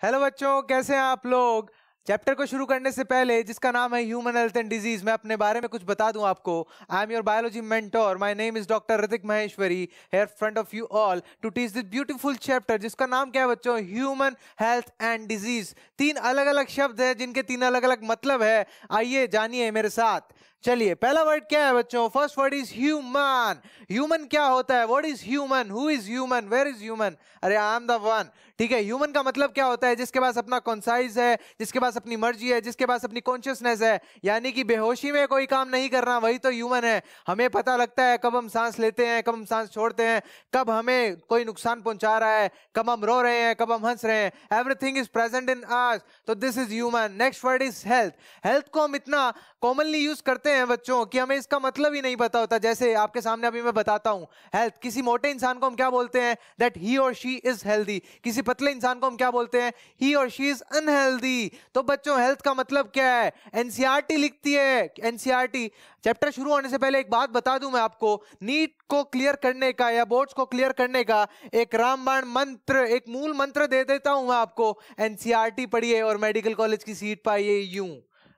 Hello बच्चों, कैसे हैं आप लोग। चैप्टर को शुरू करने से पहले, जिसका नाम है ह्यूमन हेल्थ एंड डिजीज, मैं अपने बारे में कुछ बता दूं आपको। I am your biology mentor, my name is doctor Hrithik Maheshwari, here front of you all to teach this beautiful chapter, जिसका नाम क्या है बच्चों? Human health and disease. तीन अलग अलग शब्द है जिनके तीन अलग अलग मतलब है। आइए जानिए मेरे साथ। चलिए, पहला वर्ड क्या है बच्चों? First word is human. Human क्या होता है? What is human? Who is human? Where is human? अरे आई एम द वन। ठीक है, ह्यूमन का मतलब क्या होता है? जिसके पास अपना कॉन्साइज है, जिसके पास अपनी मर्जी है, जिसके पास अपनी कॉन्शियसनेस है, यानी कि बेहोशी में कोई काम नहीं करना, वही तो ह्यूमन है। हमें पता लगता है कब हम सांस लेते हैं, कब हम सांस छोड़ते हैं, कब हमें कोई नुकसान पहुंचा रहा है, कब हम रो रहे हैं, कब हम हंस रहे हैं। एवरीथिंग इज प्रेजेंट इन अस, तो this is human. Next word is health. Health को हम इतना कॉमनली यूज करते हैं बच्चों कि हमें इसका मतलब ही नहीं पता होता। जैसे आपके सामने अभी मैं बताता हूं, हेल्थ। किसी मोटे इंसान को हम क्या बोलते हैं? दैट ही और शी इज हेल्दी। किसी पतले इंसान को हम क्या बोलते हैं? ही और शी इज अनहेल्दी। तो बच्चों, हेल्थ का मतलब क्या है? एनसीईआरटी लिखती है। एनसीईआरटी। चैप्टर शुरू होने से पहले एक बात बता दूं मैं आपको, नीट को क्लियर करने का या बोर्ड्स को क्लियर करने का एक रामबाण मंत्र, एक मूल मंत्र दे देता हूं मैं आपको। एनसीईआरटी पढ़िए और मेडिकल कॉलेज की सीट पाइए यूं।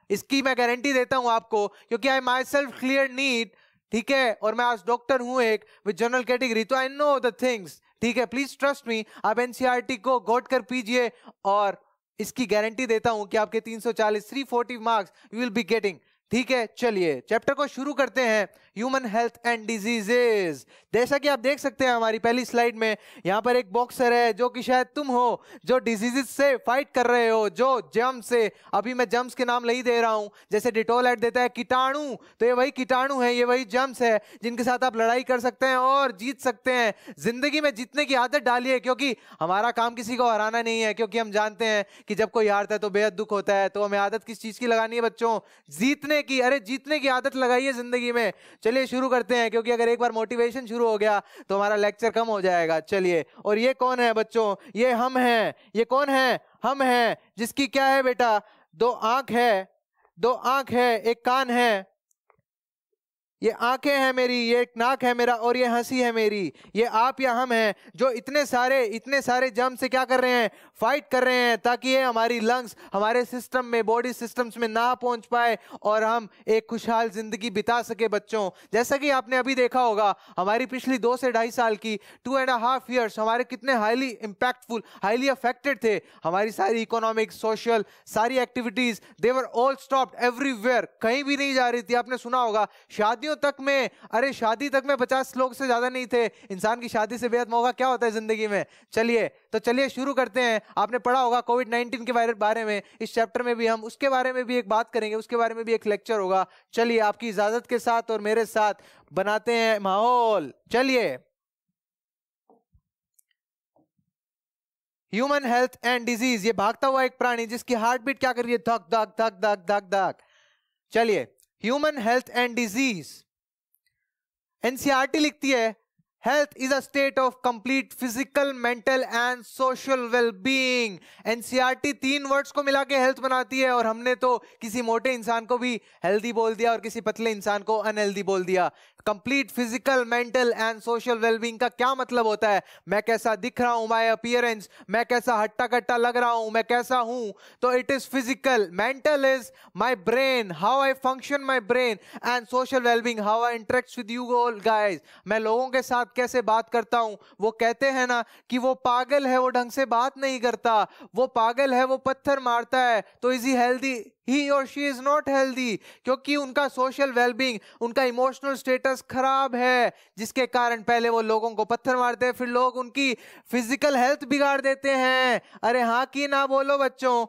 इसकी मैं गारंटी देता हूं आपको, क्योंकि आई माई सेल्फ क्लियर नीट। ठीक है, और मैं आज डॉक्टर हूं एक विद जनरल कैटेगरी, तो आई नो द थिंग्स। ठीक है, प्लीज ट्रस्ट मी। आप एनसीईआरटी को घोट कर पीजिए और इसकी गारंटी देता हूं कि आपके 340 340 marks you will be getting. ठीक है, चलिए चैप्टर को शुरू करते हैं। Human health and diseases. जैसा कि आप देख सकते हैं हमारी पहली स्लाइड में, यहां पर एक बॉक्सर है जो कि शायद तुम हो, जो डिजीजेस से फाइट कर रहे हो, जो जर्म से। अभी मैं जर्म्स के नाम नहीं दे रहा हूं, जैसे डिटोल ऐड देता है कीटाणु, तो ये वही कीटाणु है, ये वही जर्म्स है जिनके साथ आप लड़ाई कर सकते हैं और जीत सकते हैं। जिंदगी में जीतने की आदत डालिए, क्योंकि हमारा काम किसी को हराना नहीं है, क्योंकि हम जानते हैं कि जब कोई हारता है तो बेहद दुख होता है। तो हमें आदत किस चीज की लगानी है बच्चों? जीतने की। अरे जीतने की आदत लगाइए जिंदगी में। चलिए शुरू करते हैं, क्योंकि अगर एक बार मोटिवेशन शुरू हो गया तो हमारा लेक्चर कम हो जाएगा। चलिए, और ये कौन है बच्चों? ये हम हैं। ये कौन है? हम हैं। जिसकी क्या है बेटा? दो आंख है, दो आंख है, एक कान है। ये आंखें हैं मेरी, ये एक नाक है मेरा, और ये हंसी है मेरी। ये आप या हम हैं जो इतने सारे जर्म से क्या कर रहे हैं? फाइट कर रहे हैं, ताकि ये हमारी लंग्स, हमारे सिस्टम में, बॉडी सिस्टम्स में ना पहुंच पाए और हम एक खुशहाल जिंदगी बिता सके बच्चों। जैसा कि आपने अभी देखा होगा, हमारी पिछली 2 से 2.5 साल की 2.5 ईयर्स हमारे कितने हाईली इंपैक्टफुल, हाईली अफेक्टेड थे। हमारी सारी इकोनॉमिक, सोशल, सारी activities, they were all stopped everywhere. कहीं भी नहीं जा रही थी। आपने सुना होगा शादियों तक में, अरे शादी तक में 50 लोग से ज्यादा नहीं थे। इंसान की शादी से बेहद मौका क्या होता है जिंदगी में? चलिए, तो चलिए शुरू करते हैं। आपने पढ़ा होगा कोविड-19 के बारे में। इस चैप्टर में भी हम उसके बारे में भी एक बात करेंगे, उसके बारे में भी एक लेक्चर होगा। चलिए, आपकी इजाजत के साथ और मेरे साथ बनाते हैं माहौल। चलिए, ह्यूमन हेल्थ एंड डिजीज। ये भागता हुआ एक प्राणी जिसकी हार्ट बीट क्या कर रही है? धक धक धक धक धक धक। चलिए, human health and disease. NCERT लिखती है, health is a state of complete physical, mental and social wellbeing. NCERT 3 words को मिला के हेल्थ बनाती है, और हमने तो किसी मोटे इंसान को भी हेल्दी बोल दिया और किसी पतले इंसान को अनहेल्दी बोल दिया। Complete physical, mental and social wellbeing का क्या मतलब होता है? मैं कैसा दिख रहा हूं, माय अपीयरेंस, मैं कैसा हट्टा कट्टा लग रहा हूं, मैं कैसा हूं, तो it is physical. Mental is my brain, how I function my brain, and social wellbeing, how I interact with you all guys. मैं लोगों के साथ कैसे बात करता हूं। वो कहते हैं ना कि वो पागल है, वो ढंग से बात नहीं करता, वो पागल है, वो पत्थर मारता है, तो इज ही हेल्दी? ही और शी इज नॉट हेल्दी, क्योंकि उनका सोशल वेलबींग, उनका इमोशनल स्टेटस खराब है, जिसके कारण पहले वो लोगों को पत्थर मारते हैं, फिर लोग उनकी फिजिकल हेल्थ बिगाड़ देते हैं। अरे हाँ कि ना बोलो बच्चों।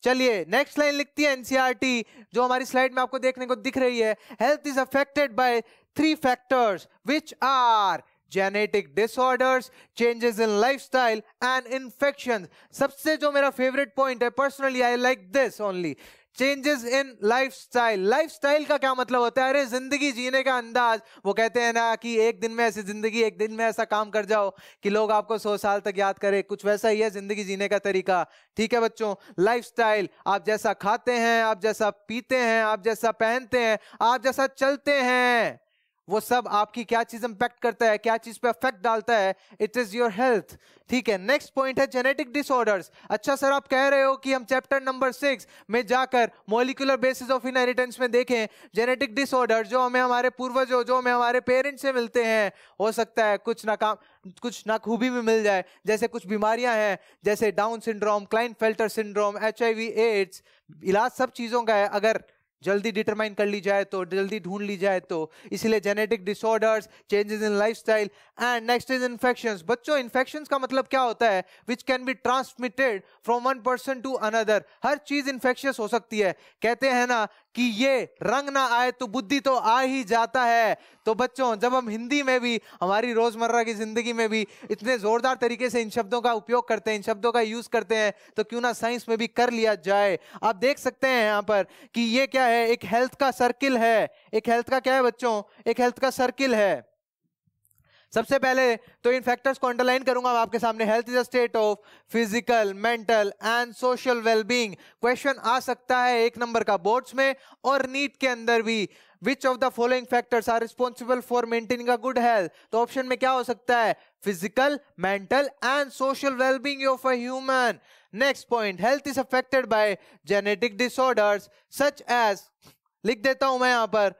चलिए, नेक्स्ट लाइन लिखती है एनसीईआरटी, जो हमारी स्लाइड में आपको देखने को दिख रही है। Health is affected by 3 factors which are genetic disorders, changes in lifestyle and infections. सबसे जो मेरा फेवरेट पॉइंट है, personally I like this only, changes in lifestyle. Lifestyle का क्या मतलब होता है? अरे जिंदगी जीने का अंदाज। वो कहते हैं ना कि एक दिन में ऐसी जिंदगी, एक दिन में ऐसा काम कर जाओ कि लोग आपको 100 साल तक याद करें। कुछ वैसा ही है जिंदगी जीने का तरीका। ठीक है बच्चों, लाइफस्टाइल, आप जैसा खाते हैं, आप जैसा पीते हैं, आप जैसा पहनते हैं, आप जैसा चलते हैं, वो सब आपकी क्या चीज इंपैक्ट करता है, क्या चीज पे अफेक्ट डालता है, इट इज योर हेल्थ। ठीक है, नेक्स्ट पॉइंट है जेनेटिक डिसऑर्डर्स। अच्छा सर, आप कह रहे हो कि हम चैप्टर नंबर 6 में जाकर मॉलिक्यूलर बेसिस ऑफ इनहेरिटेंस में देखें जेनेटिक डिसऑर्डर जो हमें हमारे पूर्वजों, जो हमें हमारे पेरेंट्स से मिलते हैं। हो सकता है कुछ नाखूबी भी मिल जाए, जैसे कुछ बीमारियां हैं जैसे down syndrome, Klinefelter syndrome, HIV, AIDS. इलाज सब चीजों का है, अगर जल्दी डिटरमाइन कर ली जाए तो, जल्दी ढूंढ ली जाए तो। इसलिए genetic disorders, changes in lifestyle. And next is infections. बच्चों, इन्फेक्शंस का मतलब क्या होता है? Which can be transmitted from one person to another. हर चीज इन्फेक्शियस हो सकती है। कहते हैं ना कि ये रंग ना आए तो बुद्धि तो आ ही जाता है। तो बच्चों, जब हम हिंदी में भी, हमारी रोजमर्रा की जिंदगी में भी इतने जोरदार तरीके से इन शब्दों का उपयोग करते हैं, इन शब्दों का यूज करते हैं, तो क्यों ना साइंस में भी कर लिया जाए। आप देख सकते हैं यहां पर कि ये क्या है, एक हेल्थ का सर्किल है। एक हेल्थ का क्या है बच्चों? एक हेल्थ का सर्किल है। सबसे पहले तो इन फैक्टर्स को अंडरलाइन करूंगा मैं आपके सामने। Health is a state of physical, mental and social wellbeing. Question आ सकता है 1 नंबर का बोर्ड्स में और नीट के अंदर भी। Which of the following factors are responsible for maintaining a good health? तो ऑप्शन में क्या हो सकता है? Physical, mental and social wellbeing of a human. Next point, health is affected by genetic disorders such as, लिख देता हूं मैं यहां पर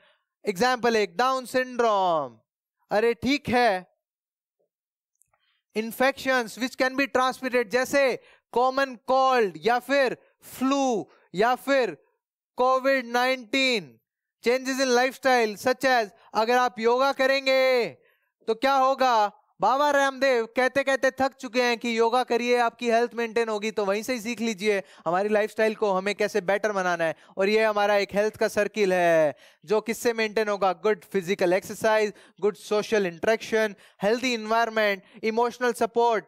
एग्जाम्पल एक, डाउन सिंड्रोम। अरे ठीक है, infections which can be transmitted, जैसे कॉमन कोल्ड या फिर फ्लू या फिर कोविड-19। Changes in lifestyle such as, अगर आप योगा करेंगे तो क्या होगा? बाबा रामदेव कहते कहते थक चुके हैं कि योगा करिए, आपकी हेल्थ मेंटेन होगी। तो वहीं से ही सीख लीजिए हमारी लाइफस्टाइल को हमें कैसे बेटर बनाना है। और ये हमारा एक हेल्थ का सर्किल है जो किससे मेंटेन होगा? Good physical exercise, good social interaction, healthy environment, emotional support,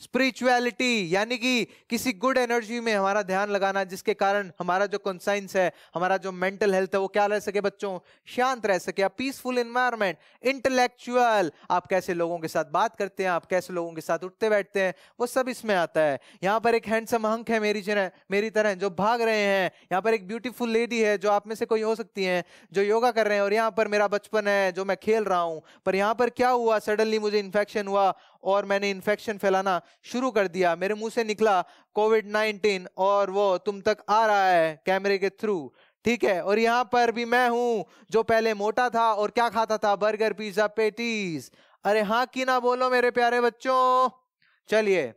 spirituality, यानी कि किसी गुड एनर्जी में हमारा ध्यान लगाना, जिसके कारण हमारा जो कॉन्साइंस है, हमारा जो मेंटल हेल्थ है, वो क्या रह सके बच्चों? शांत रह सके। पीसफुल एनवायरनमेंट, इंटेलेक्चुअल, आप कैसे लोगों के साथ बात करते हैं, आप कैसे लोगों के साथ उठते बैठते हैं, वो सब इसमें आता है। यहाँ पर एक हैंडसम हंक है मेरी तरह जो भाग रहे हैं। यहाँ पर एक ब्यूटीफुल लेडी है जो आप में से कोई हो सकती है, जो योगा कर रहे हैं। और यहाँ पर मेरा बचपन है जो मैं खेल रहा हूँ। पर यहाँ पर क्या हुआ? सडनली मुझे इन्फेक्शन हुआ और मैंने इन्फेक्शन फैलाना शुरू कर दिया। मेरे मुंह से निकला कोविड-19 और वो तुम तक आ रहा है कैमरे के थ्रू। ठीक है, और यहां पर भी मैं हूं जो पहले मोटा था और क्या खाता था? Burger, pizza, patties. अरे हाँ कि ना बोलो मेरे प्यारे बच्चों। चलिए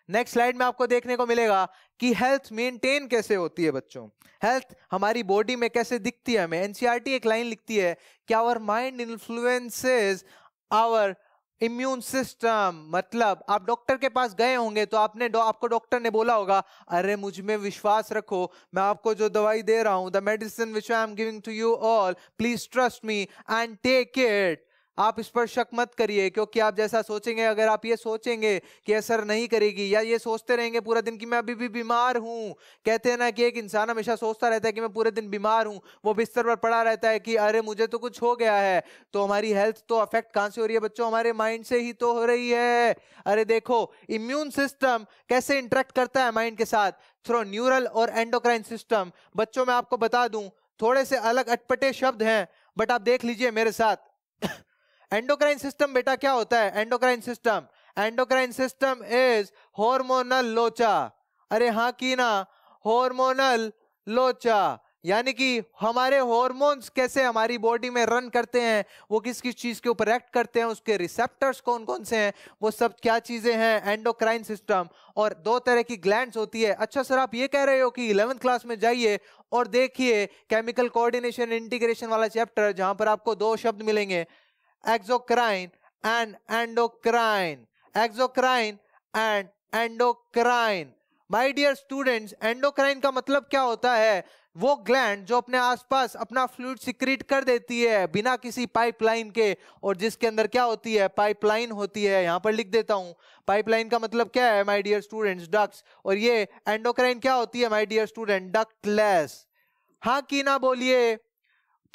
नेक्स्ट स्लाइड में आपको देखने को मिलेगा कि हेल्थ मेंटेन कैसे होती है बच्चों। हेल्थ हमारी बॉडी में कैसे दिखती है हमें। एनसीईआरटी एक लाइन लिखती है कि our mind influences our immune system. मतलब आप डॉक्टर के पास गए होंगे तो आपको डॉक्टर ने बोला होगा, अरे मुझ में विश्वास रखो, मैं आपको जो दवाई दे रहा हूं, the medicine which I am giving to you all, please trust me and take it. आप इस पर शक मत करिए, क्योंकि आप जैसा सोचेंगे, अगर आप ये सोचेंगे कि असर नहीं करेगी, या ये सोचते रहेंगे पूरा दिन कि मैं अभी भी बीमार हूं। कहते हैं ना कि एक इंसान हमेशा सोचता रहता है कि मैं पूरे दिन बीमार हूं, वो बिस्तर पर पड़ा रहता है कि अरे मुझे तो कुछ हो गया है। तो हमारी हेल्थ तो अफेक्ट कहां से हो रही है बच्चों? हमारे माइंड से ही तो हो रही है। अरे देखो, इम्यून सिस्टम कैसे इंटरेक्ट करता है माइंड के साथ? थ्रू न्यूरल और एंडोक्राइन सिस्टम। बच्चों मैं आपको बता दूं, थोड़े से अलग अटपटे शब्द हैं, बट आप देख लीजिए मेरे साथ। एंडोक्राइन सिस्टम बेटा क्या होता है? एंडोक्राइन सिस्टम इज हार्मोनल लोचा। अरे हाँ की ना, हार्मोनल लोचा, यानी कि हमारे हार्मोन्स कैसे हमारी बॉडी में रन करते हैं, वो किस किस चीज के ऊपर एक्ट करते हैं, उसके रिसेप्टर्स कौन कौन से हैं, वो सब क्या चीजें हैं? Endocrine system. और 2 तरह की ग्लैंड्स होती है। अच्छा सर, आप ये कह रहे हो कि 11th क्लास में जाइए और देखिए केमिकल कोऑर्डिनेशन इंटीग्रेशन वाला चैप्टर, जहां पर आपको 2 शब्द मिलेंगे, exocrine and endocrine. Exocrine and endocrine. My dear students, endocrine का मतलब क्या होता है? वो ग्लैंड जो अपने आसपास अपना फ्लूइड सिक्रीट कर देती है बिना किसी पाइपलाइन के, और जिसके अंदर क्या होती है? पाइपलाइन होती है। यहां पर लिख देता हूं, पाइपलाइन का मतलब क्या है माय डियर स्टूडेंट्स? डक्ट्स। और ये एंडोक्राइन क्या होती है माय डियर स्टूडेंट? डक्टलेस। हाँ की ना बोलिए।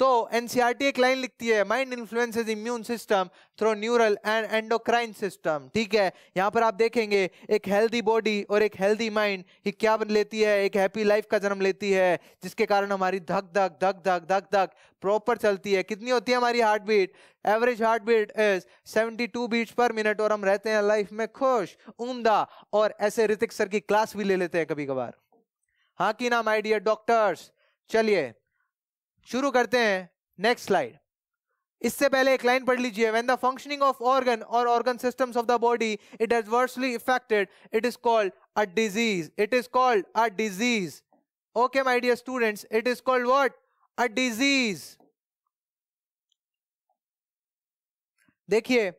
तो एनसीईआरटी एक लाइन लिखती है, mind influences immune system through neural and endocrine system. ठीक है, यहाँ पर आप देखेंगे एक हेल्दी बॉडी और एक हेल्दी माइंड ये क्या बन लेती है, एक हैप्पी लाइफ का जन्म लेती है, जिसके कारण हमारी धक धक धक धक धक धक प्रॉपर चलती है। कितनी होती है हमारी heart beat? Average heart beat is 72 beats per minute, और हम रहते हैं लाइफ में खुश, उम्दा, और ऐसे ऋतिक सर की क्लास भी ले लेते हैं कभी कभार। हाँ कि ना माय डियर डॉक्टर्स? चलिए शुरू करते हैं, नेक्स्ट स्लाइड। इससे पहले एक लाइन पढ़ लीजिए, when the functioning of organ और organ systems of the body it adversely affected it is called a disease. It is called a disease. Okay my dear students, it is called what? A disease. देखिए,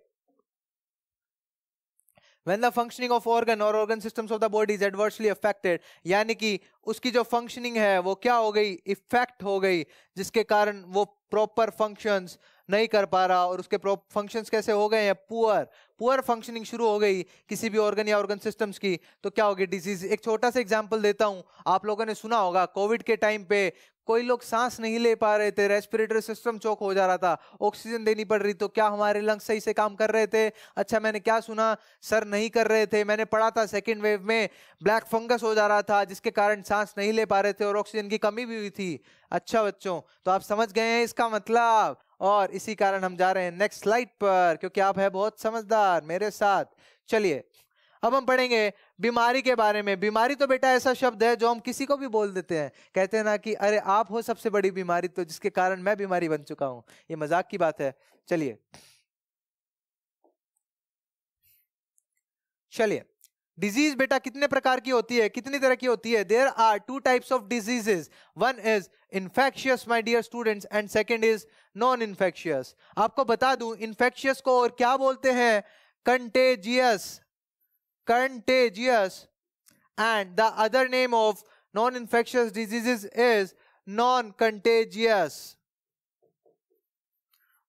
when the functioning of organ or organ systems of the body is adversely affected, यानी कि उसकी जो functioning है वो क्या हो गई? इफेक्ट हो गई, जिसके कारण वो प्रॉपर फंक्शंस नहीं कर पा रहा, और उसके फंक्शंस कैसे हो गए हैं? पुअर फंक्शनिंग शुरू हो गई किसी भी ऑर्गन या ऑर्गन सिस्टम्स की, तो क्या होगी? डिजीज। एक छोटा सा एग्जांपल देता हूं, आप लोगों ने सुना होगा कोविड के टाइम पे कोई लोग सांस नहीं ले पा रहे थे, रेस्पिरेटरी सिस्टम चोक हो जा रहा था, ऑक्सीजन देनी पड़ रही, तो क्या हमारे लंग्स सही से काम कर रहे थे? अच्छा, मैंने क्या सुना? सर नहीं कर रहे थे। मैंने पढ़ा था सेकेंड वेव में ब्लैक फंगस हो जा रहा था, जिसके कारण सांस नहीं ले पा रहे थे और ऑक्सीजन की कमी भी हुई थी। अच्छा बच्चों, तो आप समझ गए हैं इसका मतलब, और इसी कारण हम जा रहे हैं नेक्स्ट स्लाइड पर, क्योंकि आप है बहुत समझदार मेरे साथ। चलिए अब हम पढ़ेंगे बीमारी के बारे में। बीमारी तो बेटा ऐसा शब्द है जो हम किसी को भी बोल देते हैं, कहते हैं ना कि अरे आप हो सबसे बड़ी बीमारी, तो जिसके कारण मैं बीमारी बन चुका हूं। ये मजाक की बात है। चलिए डिजीज बेटा कितने प्रकार की होती है, कितनी तरह की होती है? There are two types of diseases, one is infectious my dear students and second is non infectious. आपको बता दूं, इन्फेक्शियस को और क्या बोलते हैं? Contagious. Contagious, and the other name of non-infectious diseases is non-contagious.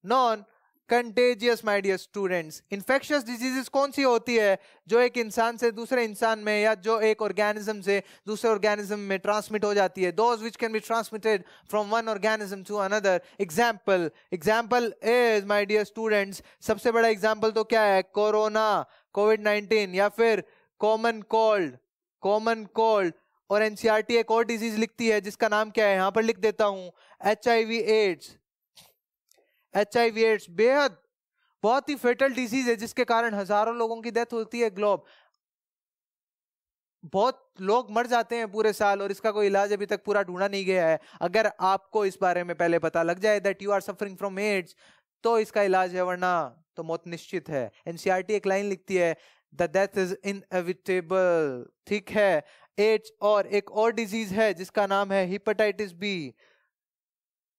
Non-contagious my dear students. Infectious diseases कौन सी होती है? जो एक इंसान से दूसरे इंसान में, या जो एक ऑर्गेनिज्म से दूसरे ऑर्गेनिज्म में ट्रांसमिट हो जाती है। Those which can be transmitted from one organism to another. Example is my dear students, सबसे बड़ा एग्जाम्पल तो क्या है? कोरोना, कोविड-19, या फिर कॉमन कोल्ड। और एनसीईआरटी एक और डिजीज लिखती है जिसका नाम क्या है, यहां पर लिख देता हूं, एचआईवी एड्स। बेहद बहुत ही फेटल डिजीज है, जिसके कारण हजारों लोगों की डेथ होती है ग्लोब। बहुत लोग मर जाते हैं पूरे साल, और इसका कोई इलाज अभी तक पूरा ढूंढा नहीं गया है। अगर आपको इस बारे में पहले पता लग जाए that you are suffering from AIDS, तो इसका इलाज है, वरना तो मौत निश्चित है। एनसीईआरटी एक लाइन लिखती है, द डेथ इज इनएविटेबल। ठीक है, एड्स, और एक और डिजीज है जिसका नाम है हेपेटाइटिस बी।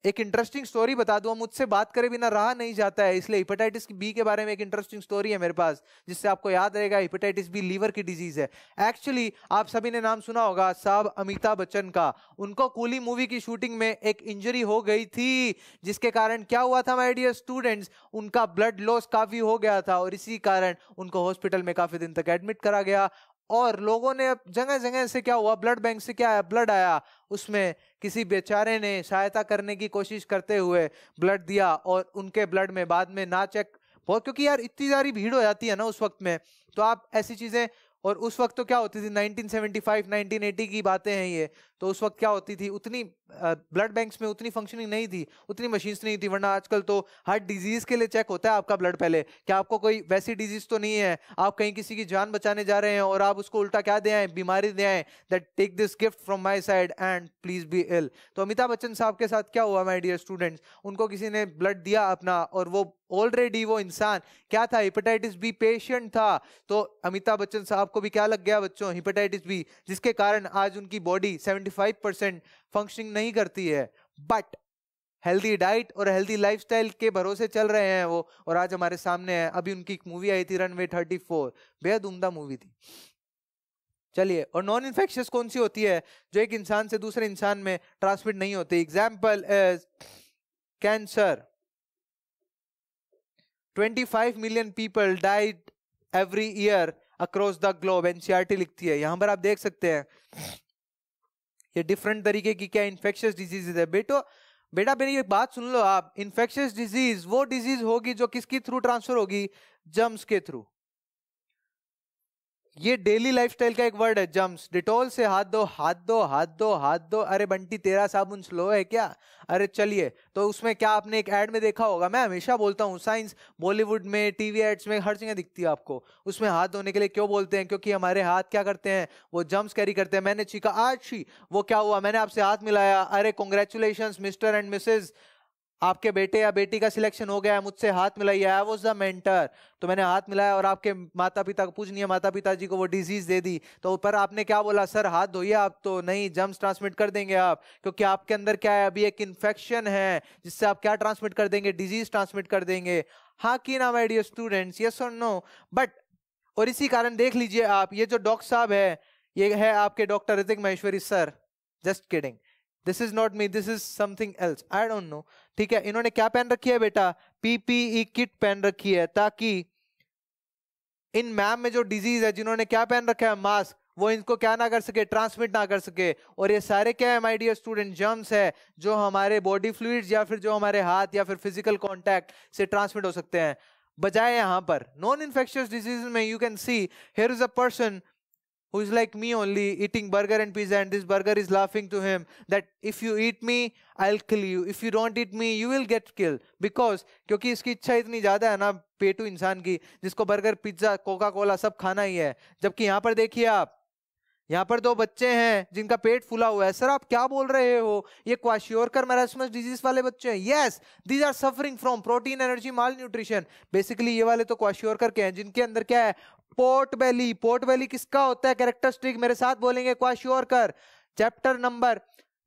एक इंटरेस्टिंग स्टोरी बता दूं, मुझसे बात करे बिना रहा नहीं जाता है, इसलिए हेपेटाइटिस बी के बारे में एक इंटरेस्टिंग स्टोरी है मेरे पास, जिससे आपको याद रहेगा हेपेटाइटिस बी लीवर की डिजीज है। एक्चुअली आप सभी ने नाम सुना होगा साहब अमिताभ बच्चन का। उनको कूली मूवी की शूटिंग में एक इंजरी हो गई थी, जिसके कारण क्या हुआ था माय डियर स्टूडेंट्स, उनका ब्लड लॉस काफी हो गया था, और इसी कारण उनको हॉस्पिटल में काफी दिन तक एडमिट करा गया। और लोगों ने जगह जगह से क्या हुआ, ब्लड बैंक से क्या है, ब्लड आया, उसमें किसी बेचारे ने सहायता करने की कोशिश करते हुए ब्लड दिया, और उनके ब्लड में बाद में ना चेक बहुत, क्योंकि यार इतनी सारी भीड़ हो जाती है ना उस वक्त में, तो आप ऐसी चीजें, और उस वक्त तो क्या होती थी 1975 1980 की बातें हैं ये, तो उस वक्त क्या होती थी, उतनी ब्लड बैंक्स में उतनी फंक्शनिंग नहीं थी, उतनी मशीन्स नहीं थी। वरना आजकल तो हर डिजीज के लिए चेक होता है आपका ब्लड पहले, क्या आपको कोई वैसी डिजीज तो नहीं है, आप कहीं किसी की जान बचाने जा रहे हैं और आप उसको उल्टा क्या दे आए, बीमारी दे आए, that take this gift from my side and please be ill. तो अमिताभ बच्चन साहब के साथ क्या हुआ माय डियर स्टूडेंट्स, उनको किसी ने ब्लड दिया अपना, और वो ऑलरेडी वो इंसान क्या था, हेपेटाइटिस बी पेशेंट था। तो अमिताभ बच्चन साहब को भी क्या लग गया बच्चों, हेपेटाइटिस बी, जिसके कारण आज उनकी बॉडी 75% फंक्शनिंग नहीं करती है। बट हेल्दी डाइट और हेल्दी लाइफस्टाइल के भरोसे चल रहे हैं वो, और आज हमारे सामने है। अभी उनकी एक मूवी आई थी रनवे 34, बेहद उम्दा मूवी थी। चलिए, और नॉन इन्फेक्शियस कौन सी होती है, जो एक इंसान से दूसरे इंसान में ट्रांसमिट नहीं होती। Example is cancer. 25 million people died every year across the globe, NCERT लिखती है। यहां पर आप देख सकते हैं ये डिफरेंट तरीके की क्या इन्फेक्शियस डिजीजेज है। बेटा मेरी एक बात सुन लो आप, इन्फेक्शियस डिजीज वो डिजीज होगी जो किसकी थ्रू ट्रांसफर होगी? जर्म्स के थ्रू। ये डेली लाइफस्टाइल का एक वर्ड है, जम्स। डिटॉल से हाथ दो, हाथ दो, हाथ दो, हाथ दो। अरे बंटी तेरा साबुन स्लो है क्या? अरे चलिए, तो उसमें क्या आपने एक एड में देखा होगा, मैं हमेशा बोलता हूँ साइंस, बॉलीवुड में, टीवी एड्स में, हर जगह दिखती है आपको। उसमें हाथ धोने के लिए क्यों बोलते हैं? क्योंकि हमारे हाथ क्या करते हैं? वो जम्स कैरी करते हैं। मैंने चीखा आज छी, वो क्या हुआ? मैंने आपसे हाथ मिलाया, अरे कॉन्ग्रेचुलेशन मिस्टर एंड मिसेज, आपके बेटे या बेटी का सिलेक्शन हो गया, मुझसे हाथ मिलाइए, आई वाज द मेंटर। तो मैंने हाथ मिलाया और आपके माता पिता, पूजनीय माता पिताजी को वो डिजीज दे दी। तो पर आपने क्या बोला? सर हाथ धोइए आप। तो नहीं, जर्म्स ट्रांसमिट कर देंगे आप, क्योंकि आपके अंदर क्या है? अभी एक इन्फेक्शन है, जिससे आप क्या ट्रांसमिट कर देंगे? डिजीज ट्रांसमिट कर देंगे। हाँ कि ना माय डियर स्टूडेंट्स? यस और नो? बट और इसी कारण देख लीजिए आप, ये जो डॉक्टर साहब है, ये है आपके doctor Hrithik Maheshwari sir. Just kidding, this is not me, this is something else, I don't know. ठीक है, इन्होंने क्या पहन रखी है बेटा? पीपीई किट पहन रखी है, ताकि इन मैम में जो डिजीज है, जिन्होंने क्या पहन रखा है? मास्क, वो इनको क्या ना कर सके? ट्रांसमिट ना कर सके। और ये सारे क्या है माय डियर स्टूडेंट? जर्म्स है, जो हमारे बॉडी फ्लूइड्स या फिर जो हमारे हाथ या फिर फिजिकल कांटेक्ट से ट्रांसमिट हो सकते हैं। बजाय यहाँ पर नॉन इन्फेक्शियस डिजीज में, you can see here is a person who is like me only, eating burger and pizza, and this burger is laughing to him that if you eat me I'll kill you, if you don't eat me you will get killed, because क्योंकि इसकी इच्छा इतनी ज्यादा है ना पेटू इंसान की, जिसको बर्गर पिज्जा कोका कोला सब खाना ही है। जबकि यहाँ पर देखिए आप, यहाँ पर दो बच्चे हैं जिनका पेट फूला हुआ है। सर आप क्या बोल रहे हो? ये क्वाशियोरकर मैरास्मस डिजीज वाले बच्चे हैं। Yes, these are suffering from protein energy malnutrition. Basically ये वाले तो क्वाशियोरकर के हैं, जिनके अंदर क्या है? पोर्ट बेली। पोर्ट बेली किसका होता है? कैरेक्टरिस्टिक, मेरे साथ बोलेंगे, क्वाशियोरकर। चैप्टर नंबर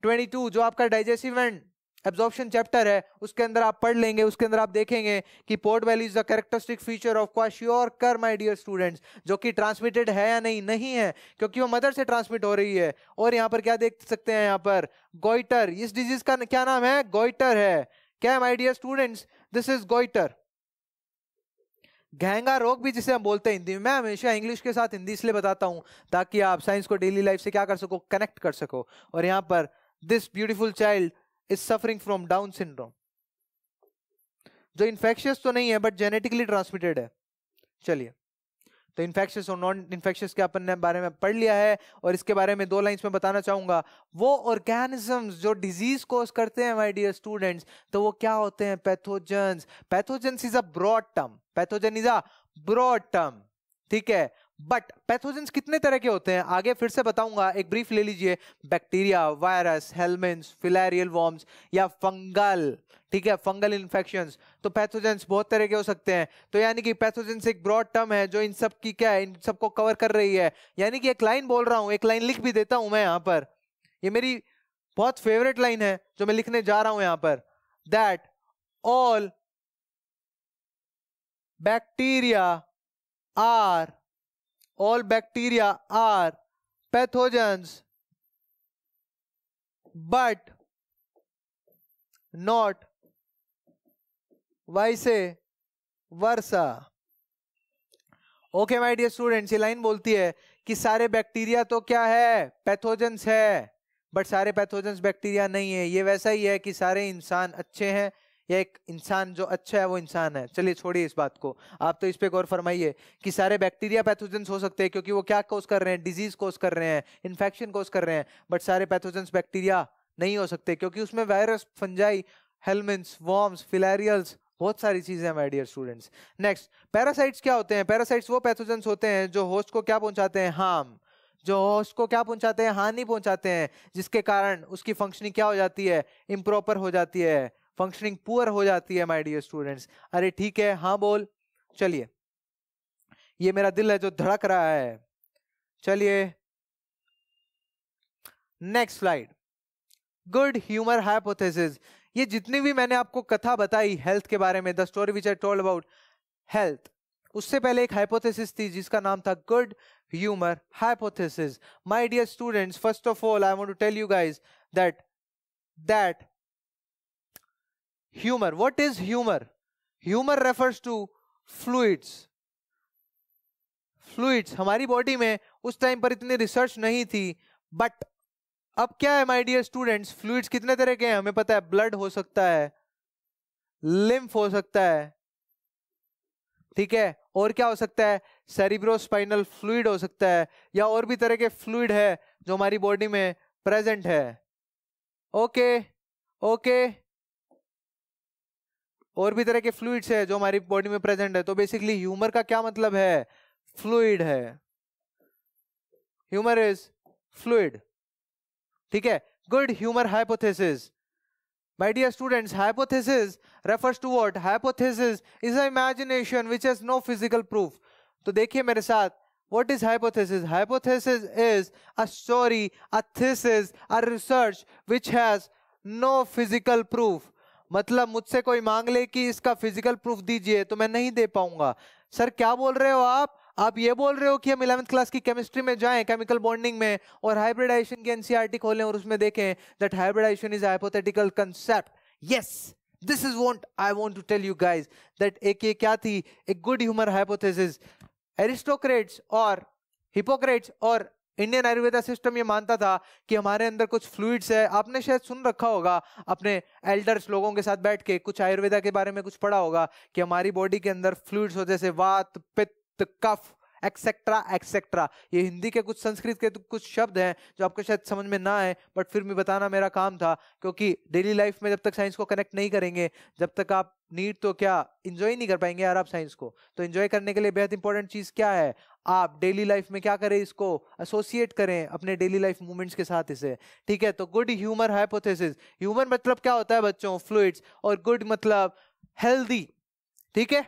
22 जो आपका डाइजेस्टिव एंड एब्जॉर्प्शन चैप्टर है, उसके अंदर आप पढ़ लेंगे। उसके अंदर आप देखेंगे कि pot belly is the characteristic feature of kwashiorkor my dear students, जो कि ट्रांसमिटेड है या नहीं? नहीं है, क्योंकि वो मदर से ट्रांसमिट हो रही है। और यहाँ पर क्या देख सकते हैं? यहाँ पर गोइटर, इस डिजीज का क्या नाम है? गोइटर है। क्या है my dear students? This is goitre. घेंगा रोग भी जिसे हम बोलते हैं हिंदी में। मैं हमेशा इंग्लिश के साथ हिंदी इसलिए बताता हूं ताकि आप साइंस को डेली लाइफ से क्या कर सको? कनेक्ट कर सको। और यहाँ पर this beautiful child is suffering from down syndrome, जो इन्फेक्शियस तो नहीं है बट जेनेटिकली ट्रांसमिटेड है। चलिए, तो इन्फेक्शियस और नॉन इन्फेक्शियस के अपन ने बारे में पढ़ लिया है, और इसके बारे में 2 लाइंस में बताना चाहूंगा। वो ऑर्गेनिजम्स जो डिजीज कॉज करते हैं माय डियर स्टूडेंट्स, तो वो क्या होते हैं? Pathogens. Pathogens is a broad term, pathogen is a broad term, ठीक है। बट पैथोजेंस कितने तरह के होते हैं आगे फिर से बताऊंगा, एक ब्रीफ ले लीजिए। Bacteria, virus, helminths, filarial worms या फंगल, ठीक है, फंगल इन्फेक्शंस। तो पैथोजेंस बहुत तरह के हो सकते हैं। तो यानी कि पैथोजेंस एक ब्रॉड टर्म है जो इन सब की क्या है? इन सबको कवर कर रही है। यानी कि एक लाइन बोल रहा हूं, एक लाइन लिख भी देता हूं मैं यहाँ पर, ये मेरी बहुत फेवरेट लाइन है जो मैं लिखने जा रहा हूं यहाँ पर, that all bacteria are pathogens but not vice versa। Okay my dear students, ये लाइन बोलती है कि सारे बैक्टीरिया तो क्या है? पैथोजेंस है, बट सारे पैथोजेंस बैक्टीरिया नहीं है। ये वैसा ही है कि सारे इंसान अच्छे हैं या एक इंसान जो अच्छा है वो इंसान है। चलिए छोड़िए इस बात को, आप तो इस पे गौर फरमाइए कि सारे बैक्टीरिया पैथोजेंस हो सकते हैं, क्योंकि वो क्या कोस कर रहे हैं? डिजीज कोस कर रहे हैं, इन्फेक्शन कोस कर रहे हैं। बट सारे पैथोजेंस बैक्टीरिया नहीं हो सकते, क्योंकि उसमें virus, fungi, helminths, worms, filarials, बहुत सारी चीजें हैं my dear students. Next, parasites क्या होते हैं? पैरासाइट्स वो पैथोजेंस होते हैं जो होस्ट को क्या पहुंचाते हैं? हार्म। जो होस्ट को क्या पहुंचाते हैं? हानि पहुंचाते हैं, जिसके कारण उसकी फंक्शनिंग क्या हो जाती है? इम्प्रॉपर हो जाती है, फंक्शनिंग पुअर हो जाती है माय डियर स्टूडेंट्स। अरे ठीक है, हाँ बोल। चलिए, ये मेरा दिल है जो धड़क रहा है। चलिए next slide, good humour hypothesis. ये जितनी भी मैंने आपको कथा बताई हेल्थ के बारे में, the story which I told about health, उससे पहले एक हाइपोथेसिस थी जिसका नाम था good humour hypothesis. My dear students, first of all I want to tell you guys that humor, what is humor? Humor refers to fluids हमारी body में उस टाइम पर इतनी रिसर्च नहीं थी, बट अब क्या है माय डियर स्टूडेंट्स, फ्लूइड्स कितने तरह के हैं हमें पता है, ब्लड हो सकता है, लिम्फ हो सकता है, ठीक है, और क्या हो सकता है, सेरिब्रोस्पाइनल फ्लूइड हो सकता है, या और भी तरह के फ्लूइड है जो हमारी बॉडी में प्रेजेंट है। ओके ओके, और भी तरह के फ्लूइड्स है जो हमारी बॉडी में प्रेजेंट है। तो बेसिकली ह्यूमर का क्या मतलब है, फ्लूइड है, ह्यूमर इज फ्लूइड, ठीक है। Good humour hypothesis, my dear students, hypothesis refers to what? Hypothesis is an imagination which has no physical proof. तो देखिए मेरे साथ, what is hypothesis? Hypothesis is a story, a thesis, a research which has no physical proof. मतलब मुझसे कोई मांग ले कि इसका फिजिकल प्रूफ दीजिए तो मैं नहीं दे पाऊंगा। सर क्या बोल रहे हो आप ये बोल रहे हो कि हम 11th क्लास की केमिस्ट्री में जाएं, केमिकल बॉन्डिंग में, और हाइब्रिडाइजेशन की एनसीईआरटी खोलें और उसमें देखें that hybridisation is hypothetical concept. Yes, this is what I want to tell you guys, that एक ये क्या थी, एक गुड ह्यूमर हाइपोथेसिस। एरिस्टोक्रेट्स और हिपोक्रेट्स और इंडियन आयुर्वेदा सिस्टम ये मानता था कि हमारे अंदर कुछ फ्लूइड्स है। आपने शायद सुन रखा होगा अपने एल्डर्स लोगों के साथ बैठ के, कुछ आयुर्वेदा के बारे में कुछ पढ़ा होगा कि हमारी बॉडी के अंदर फ्लूइड्स हो, जैसे वात, पित्त, कफ, एक्सेट्रा एक्सेट्रा। ये हिंदी के कुछ, संस्कृत के कुछ शब्द हैं जो आपको शायद समझ में ना आए, बट फिर भी बताना मेरा काम था, क्योंकि डेली लाइफ में जब तक साइंस को कनेक्ट नहीं करेंगे, जब तक आप नीट तो क्या इंजॉय नहीं कर पाएंगे यार आप साइंस को। तो इंजॉय करने के लिए बेहद इंपॉर्टेंट चीज क्या है, आप डेली लाइफ में क्या करें, इसको एसोसिएट करें अपने डेली लाइफ मूवमेंट्स के साथ इसे, ठीक है। तो गुड ह्यूमर हाइपोथेसिस, ह्यूमर मतलब क्या होता है बच्चों, फ्लूइड्स, और गुड मतलब हेल्दी, ठीक है।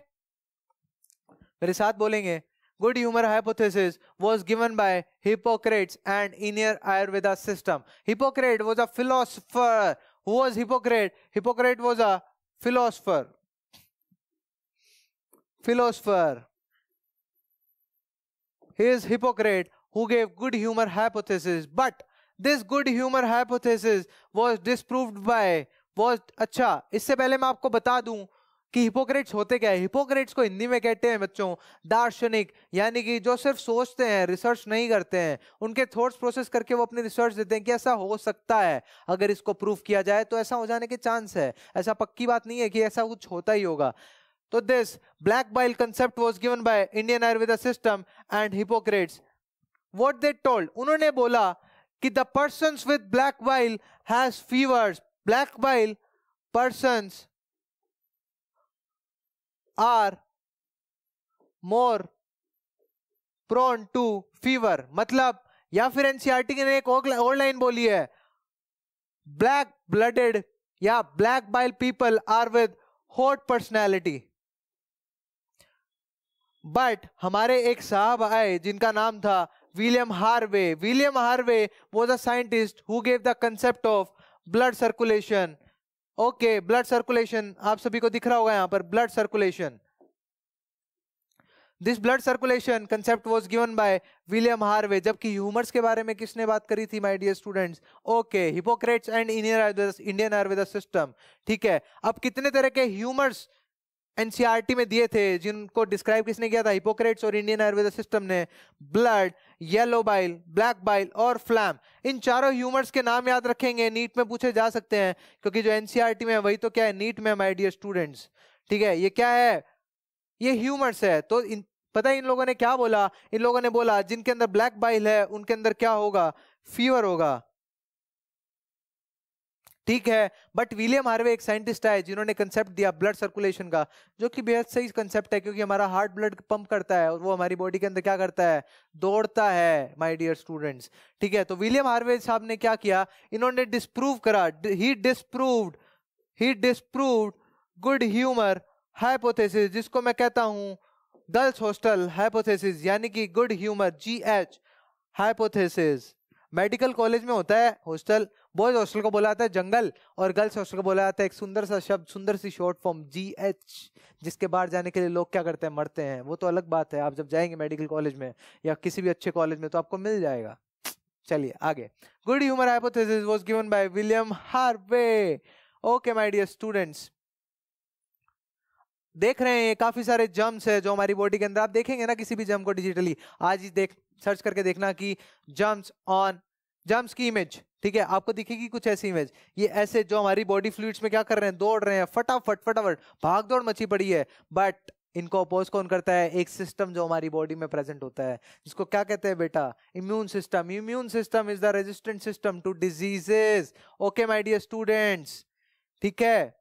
मेरे साथ बोलेंगे, good humor hypothesis was given by Hippocrates and Indian Ayurveda system. Hippocrates was a philosopher. Who was Hippocrates? Hippocrates was a philosopher. He is Hippocrates who gave good humor hypothesis. But this good humor hypothesis was disproved by, अच्छा इससे पहले मैं आपको बता दूं कि Hippocrates होते क्या है। हिपोक्रेट्स को हिंदी में कहते हैं बच्चों दार्शनिक, यानी कि जो सिर्फ सोचते हैं, रिसर्च नहीं करते हैं। उनके थॉट्स प्रोसेस करके वो अपनी रिसर्च देते हैं कि ऐसा हो सकता है, अगर इसको प्रूफ किया जाए तो ऐसा हो जाने के चांस है, ऐसा पक्की बात नहीं है कि ऐसा कुछ होता ही होगा। तो this black bile concept was given by Indian Ayurveda system and Hippocrates. What they told, उन्होंने बोला कि the persons with black bile has fevers, black bile persons are more prone to fever। मतलब, या फिर एनसीईआरटी ने एक और लाइन बोली है, ब्लैक ब्लडेड या black bile people are with hot personality. But हमारे एक साहब आए जिनका नाम था William Harvey. William Harvey was a scientist who gave the concept of blood circulation. Okay, blood circulation आप सभी को दिख रहा होगा यहां पर, blood circulation. This blood circulation concept was given by William Harvey. जबकि ह्यूमर्स के बारे में किसने बात करी थी my dear students? Okay, Hippocrates and Indian Ayurveda system, ठीक है। अब कितने तरह के ह्यूमर्स एनसीईआरटी में दिए थे, जिनको डिस्क्राइब किसने किया था? हिपोक्रेट्स और इंडियन आयुर्वेदा सिस्टम ने। Blood, yellow bile, black bile और फ्लैम। इन चारों ह्यूमर्स के नाम याद रखेंगे, नीट में पूछे जा सकते हैं, क्योंकि जो एनसीईआरटी में है वही तो क्या है नीट में, माय डियर स्टूडेंट्स, ठीक है। ये क्या है? ये ह्यूमर्स है। तो पता है इन लोगों ने क्या बोला? इन लोगों ने बोला जिनके अंदर ब्लैक बाइल है उनके अंदर क्या होगा? फीवर होगा, ठीक है। बट विलियम हार्वे एक साइंटिस्ट है जिन्होंने कंसेप्ट दिया ब्लड सर्कुलेशन का, जो कि बेहद सही कंसेप्ट है, क्योंकि हमारा हार्ट ब्लड पंप करता है और वो हमारी बॉडी के अंदर क्या करता है? दौड़ता है, माय डियर स्टूडेंट्स, ठीक है। तो विलियम हार्वे साहब ने क्या किया? इन्होंने डिस्प्रूव करा, ही डिस्प्रूव्ड गुड ह्यूमर हाइपोथेसिस, जिसको मैं कहता हूं गर्ल्स हॉस्टल हाइपोथेसिस, यानी कि good humour GH hypothesis. Medical college में होता है हॉस्टल, बॉयज हॉस्टल को बोला जाता है जंगल, और गर्ल्स हॉस्टल को बोला जाता है एक सुंदर सा शब्द, सुंदर सी शॉर्ट फॉर्म GH, जिसके बाहर जाने के लिए लोग क्या करते हैं? मरते हैं। वो तो अलग बात है, आप जब जाएंगे मेडिकल कॉलेज में या किसी भी अच्छे कॉलेज में तो आपको मिल जाएगा। चलिए आगे। Good humour hypothesis was given by William Harvey. Okay my dear students, देख रहे हैं काफी सारे जर्म्स है जो हमारी बॉडी के अंदर, आप देखेंगे ना किसी भी जर्म को डिजिटली, आज ही सर्च करके देखना कि जर्म्स ऑन जर्म्स की इमेज, ठीक है, आपको दिखेगी कुछ ऐसी इमेज, ये ऐसे जो हमारी बॉडी फ्लूइड्स में क्या कर रहे हैं, दौड़ रहे हैं, फटाफट फटाफट भाग दौड़ मची पड़ी है, बट इनको अपोज कौन करता है, एक सिस्टम जो हमारी बॉडी में प्रेजेंट होता है, जिसको क्या कहते हैं बेटा, immune system. Immune system is the resistant system to diseases. Okay my dear students, ठीक है।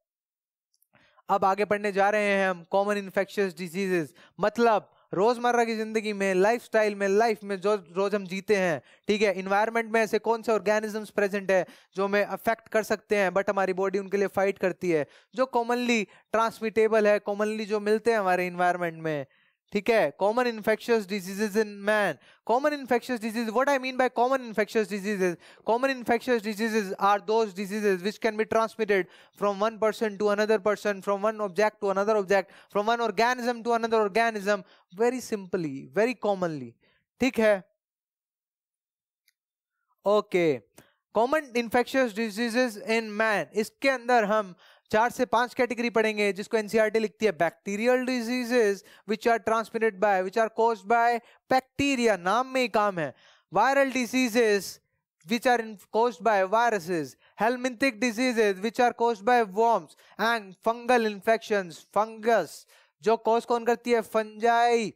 अब आगे पढ़ने जा रहे हैं हम कॉमन इन्फेक्शियस डिजीजेस, मतलब रोजमर्रा की जिंदगी में, लाइफस्टाइल में, लाइफ में जो रोज हम जीते हैं, ठीक है, इन्वायरमेंट में ऐसे कौन से ऑर्गेनिजम्स प्रेजेंट है जो हमें अफेक्ट कर सकते हैं बट हमारी बॉडी उनके लिए फाइट करती है, जो कॉमनली ट्रांसमिटेबल है, कॉमनली जो मिलते हैं हमारे इन्वायरमेंट में, ठीक है। Common infectious diseases in man, common infectious disease, what I mean by common infectious diseases, common infectious diseases are those diseases which can be transmitted from one person to another person, from one object to another object, from one organism to another organism, very simply, very commonly, ठीक है। Okay, common infectious diseases in man, इसके अंदर हम 4 से 5 category पढ़ेंगे, जिसको NCERT लिखती है bacterial diseases which are transmitted by, which are caused by bacteria, नाम में ही काम है। Viral diseases which are caused by viruses, helminthic diseases which are caused by worms, and fungal infections, fungus जो कॉज कौन करती है, फंजाई,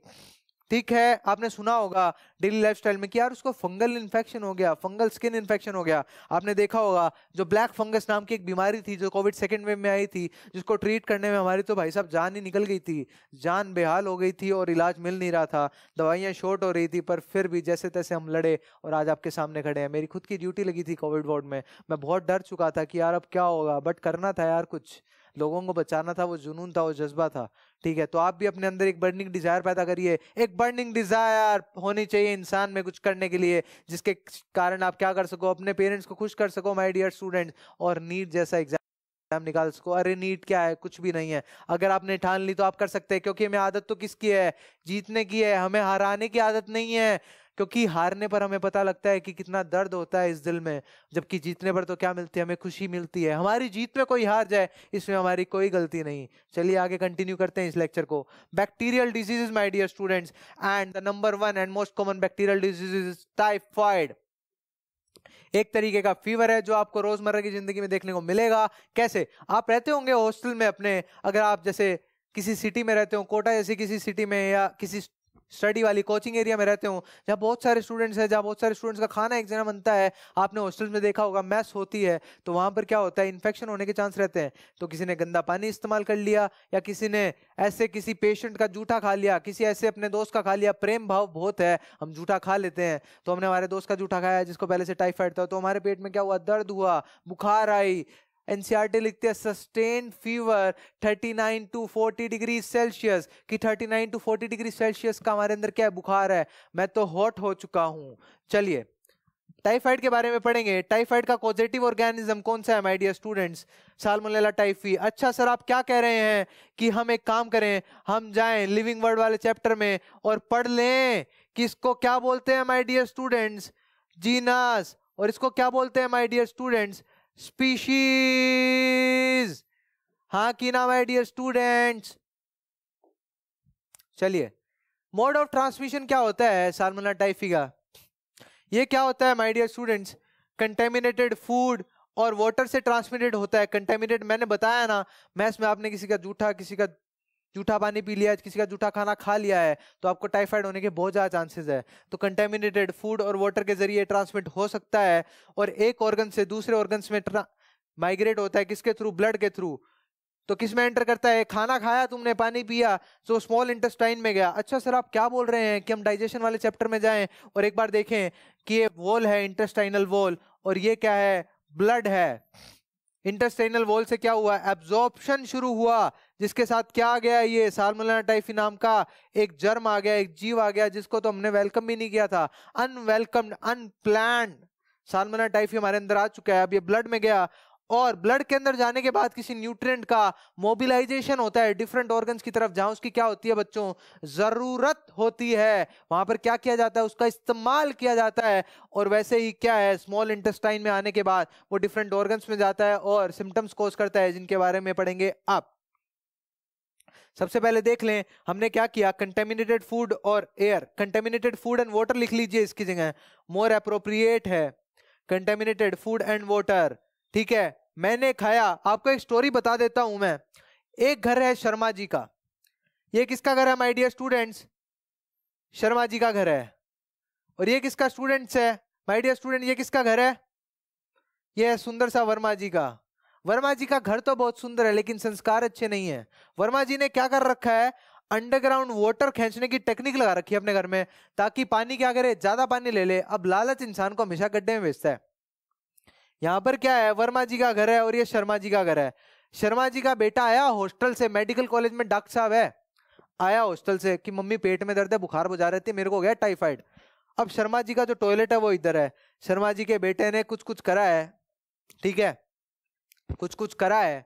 ठीक है। आपने सुना होगा डेली लाइफस्टाइल में कि यार उसको फंगल इन्फेक्शन हो गया, फंगल स्किन इन्फेक्शन हो गया। आपने देखा होगा जो ब्लैक फंगस नाम की एक बीमारी थी जो कोविड सेकेंड वेव में आई थी, जिसको ट्रीट करने में हमारी तो भाई साहब जान ही निकल गई थी, जान बेहाल हो गई थी और इलाज मिल नहीं रहा था, दवाइयाँ शॉर्ट हो रही थी, पर फिर भी जैसे तैसे हम लड़े और आज आपके सामने खड़े हैं। मेरी खुद की ड्यूटी लगी थी कोविड वार्ड में, मैं बहुत डर चुका था कि यार अब क्या होगा, बट करना था यार, कुछ लोगों को बचाना था, वो जुनून था, वो जज्बा था, ठीक है। तो आप भी अपने अंदर एक बर्निंग डिजायर पैदा करिए, एक बर्निंग डिजायर होनी चाहिए इंसान में कुछ करने के लिए, जिसके कारण आप क्या कर सको, अपने पेरेंट्स को खुश कर सको माय डियर स्टूडेंट्स, और नीट जैसा एग्जाम निकाल सको। अरे नीट क्या है, कुछ भी नहीं है, अगर आपने ठान ली तो आप कर सकते हैं, क्योंकि हमें आदत तो किसकी है, जीतने की है, हमें हराने की आदत नहीं है, क्योंकि हारने पर हमें पता लगता है कि कितना दर्द होता है इस दिल में, जबकि जीतने पर तो क्या मिलती है, हमें खुशी मिलती है। हमारी जीत में कोई हार जाए इसमें हमारी कोई गलती नहीं। चलिए आगे कंटिन्यू करते हैं इस लेक्चर को। Bacterial diseases my dear students, and the number 1 and most common bacterial disease is typhoid. एक तरीके का फीवर है जो आपको रोजमर्रा की जिंदगी में देखने को मिलेगा। कैसे, आप रहते होंगे हॉस्टल में अपने, अगर आप जैसे किसी सिटी में रहते हो, कोटा जैसी किसी सिटी में, या किसी स्टडी वाली कोचिंग एरिया में रहते हो जहाँ बहुत सारे स्टूडेंट्स हैं, जहाँ बहुत सारे स्टूडेंट्स का खाना एक जना बनता है, आपने हॉस्टल में देखा होगा मैस होती है, तो वहां पर क्या होता है, इन्फेक्शन होने के चांस रहते हैं। तो किसी ने गंदा पानी इस्तेमाल कर लिया, या किसी ने ऐसे किसी पेशेंट का जूठा खा लिया, किसी ऐसे अपने दोस्त का खा लिया, प्रेम भाव बहुत है, हम जूठा खा लेते हैं, तो हमने हमारे दोस्त का जूठा खाया जिसको पहले से टाइफाइड था, तो हमारे पेट में क्या हुआ, दर्द हुआ, बुखार आई। एनसीईआरटी लिखते हैं sustain fever 39 to 40 degree Celsius, कि 39 टू 40 डिग्री सेल्सियस का हमारे अंदर क्या है, बुखार है, मैं तो हॉट हो चुका हूं। चलिए टाइफाइड के बारे में पढ़ेंगे। टाइफाइड का पॉजिटिव ऑर्गेनिज्म कौन सा है my dear students, Salmonella typhi. अच्छा सर आप क्या कह रहे हैं कि हम एक काम करें, हम जाएं लिविंग वर्ड वाले चैप्टर में और पढ़ लें कि इसको क्या बोलते हैं माय डियर स्टूडेंट्स, जीनस, और इसको क्या बोलते हैं माय डियर स्टूडेंट्स, स्पीशीज। हाँ कि ना माय डियर स्टूडेंट्स। चलिए मोड ऑफ ट्रांसमिशन क्या होता है साल्मोनेला टाइफी का, ये क्या होता है my dear students, contaminated food और वाटर से ट्रांसमिटेड होता है। कंटेमिनेटेड मैंने बताया ना, मैस में आपने किसी का जूठा पानी पी लिया, किसी का जूठा खाना खा लिया है, तो आपको टाइफाइड होने के बहुत ज़्यादा चांसेस है। तो कंटेमिनेटेड फूड और वाटर के जरिए ट्रांसमिट हो सकता है, और एक ऑर्गन से दूसरे ऑर्गन्स में माइग्रेट होता है, किसके थ्रू, ब्लड के थ्रू। तो किस में एंटर करता है, खाना खाया तुमने, पानी पिया, तो स्मॉल इंटेस्टाइन में गया। अच्छा सर आप क्या बोल रहे हैं कि हम डाइजेशन वाले चैप्टर में जाएं और एक बार देखें कि ये वॉल है इंटेस्टाइनल वॉल, और ये क्या है, ब्लड है। इंटेस्टाइनल वॉल से क्या हुआ, एब्जॉर्प्शन शुरू हुआ, जिसके साथ क्या आ गया, ये साल्मोनेला टाइफी नाम का एक जर्म आ गया, एक जीव आ गया, जिसको तो हमने वेलकम भी नहीं किया था, अनवेलकम्ड, अनप्लान्ड साल्मोनेला टाइफी हमारे अंदर आ चुका है। अब ये ब्लड में गया, और ब्लड के अंदर जाने के बाद किसी न्यूट्रिएंट का मोबिलाइजेशन होता है डिफरेंट ऑर्गन्स की तरफ, जहां उसकी क्या होती है बच्चों, जरूरत होती है, वहां पर क्या किया जाता है, उसका इस्तेमाल किया जाता है। और वैसे ही क्या है, स्मॉल इंटेस्टाइन में आने के बाद वो डिफरेंट ऑर्गन्स में जाता है और सिम्टम्स कॉज करता है, जिनके बारे में पढ़ेंगे आप। सबसे पहले देख लें हमने क्या किया, कंटेमिनेटेड फूड और air, contaminated food and water लिख लीजिए इसकी जगह, मोर अप्रोप्रिएट है। Contaminated food and water. ठीक है, मैंने खाया। आपको एक स्टोरी बता देता हूं मैं। एक घर है शर्मा जी का। ये किसका घर है my dear students? Sharma ji का घर है। और ये किसका स्टूडेंट्स है माय डियर स्टूडेंट? ये किसका घर है? ये है सुंदर सा वर्मा जी का। वर्मा जी का घर तो बहुत सुंदर है लेकिन संस्कार अच्छे नहीं है। वर्मा जी ने क्या कर रखा है, अंडरग्राउंड वाटर खींचने की टेक्निक लगा रखी है अपने घर में, ताकि पानी क्या करे, ज्यादा पानी ले ले। अब लालच इंसान को हमेशा गड्ढे में भेजता है। यहाँ पर क्या है, वर्मा जी का घर है और ये शर्मा जी का घर है। शर्मा जी का बेटा आया हॉस्टल से, मेडिकल कॉलेज में डॉक्टर साहब है, आया हॉस्टल से कि मम्मी पेट में दर्द है, बुखार बुझा रही थी, मेरे को हो गया टाइफाइड। अब शर्मा जी का जो टॉयलेट है वो इधर है। शर्मा जी के बेटे ने कुछ कुछ करा है, ठीक है, कुछ कुछ करा है।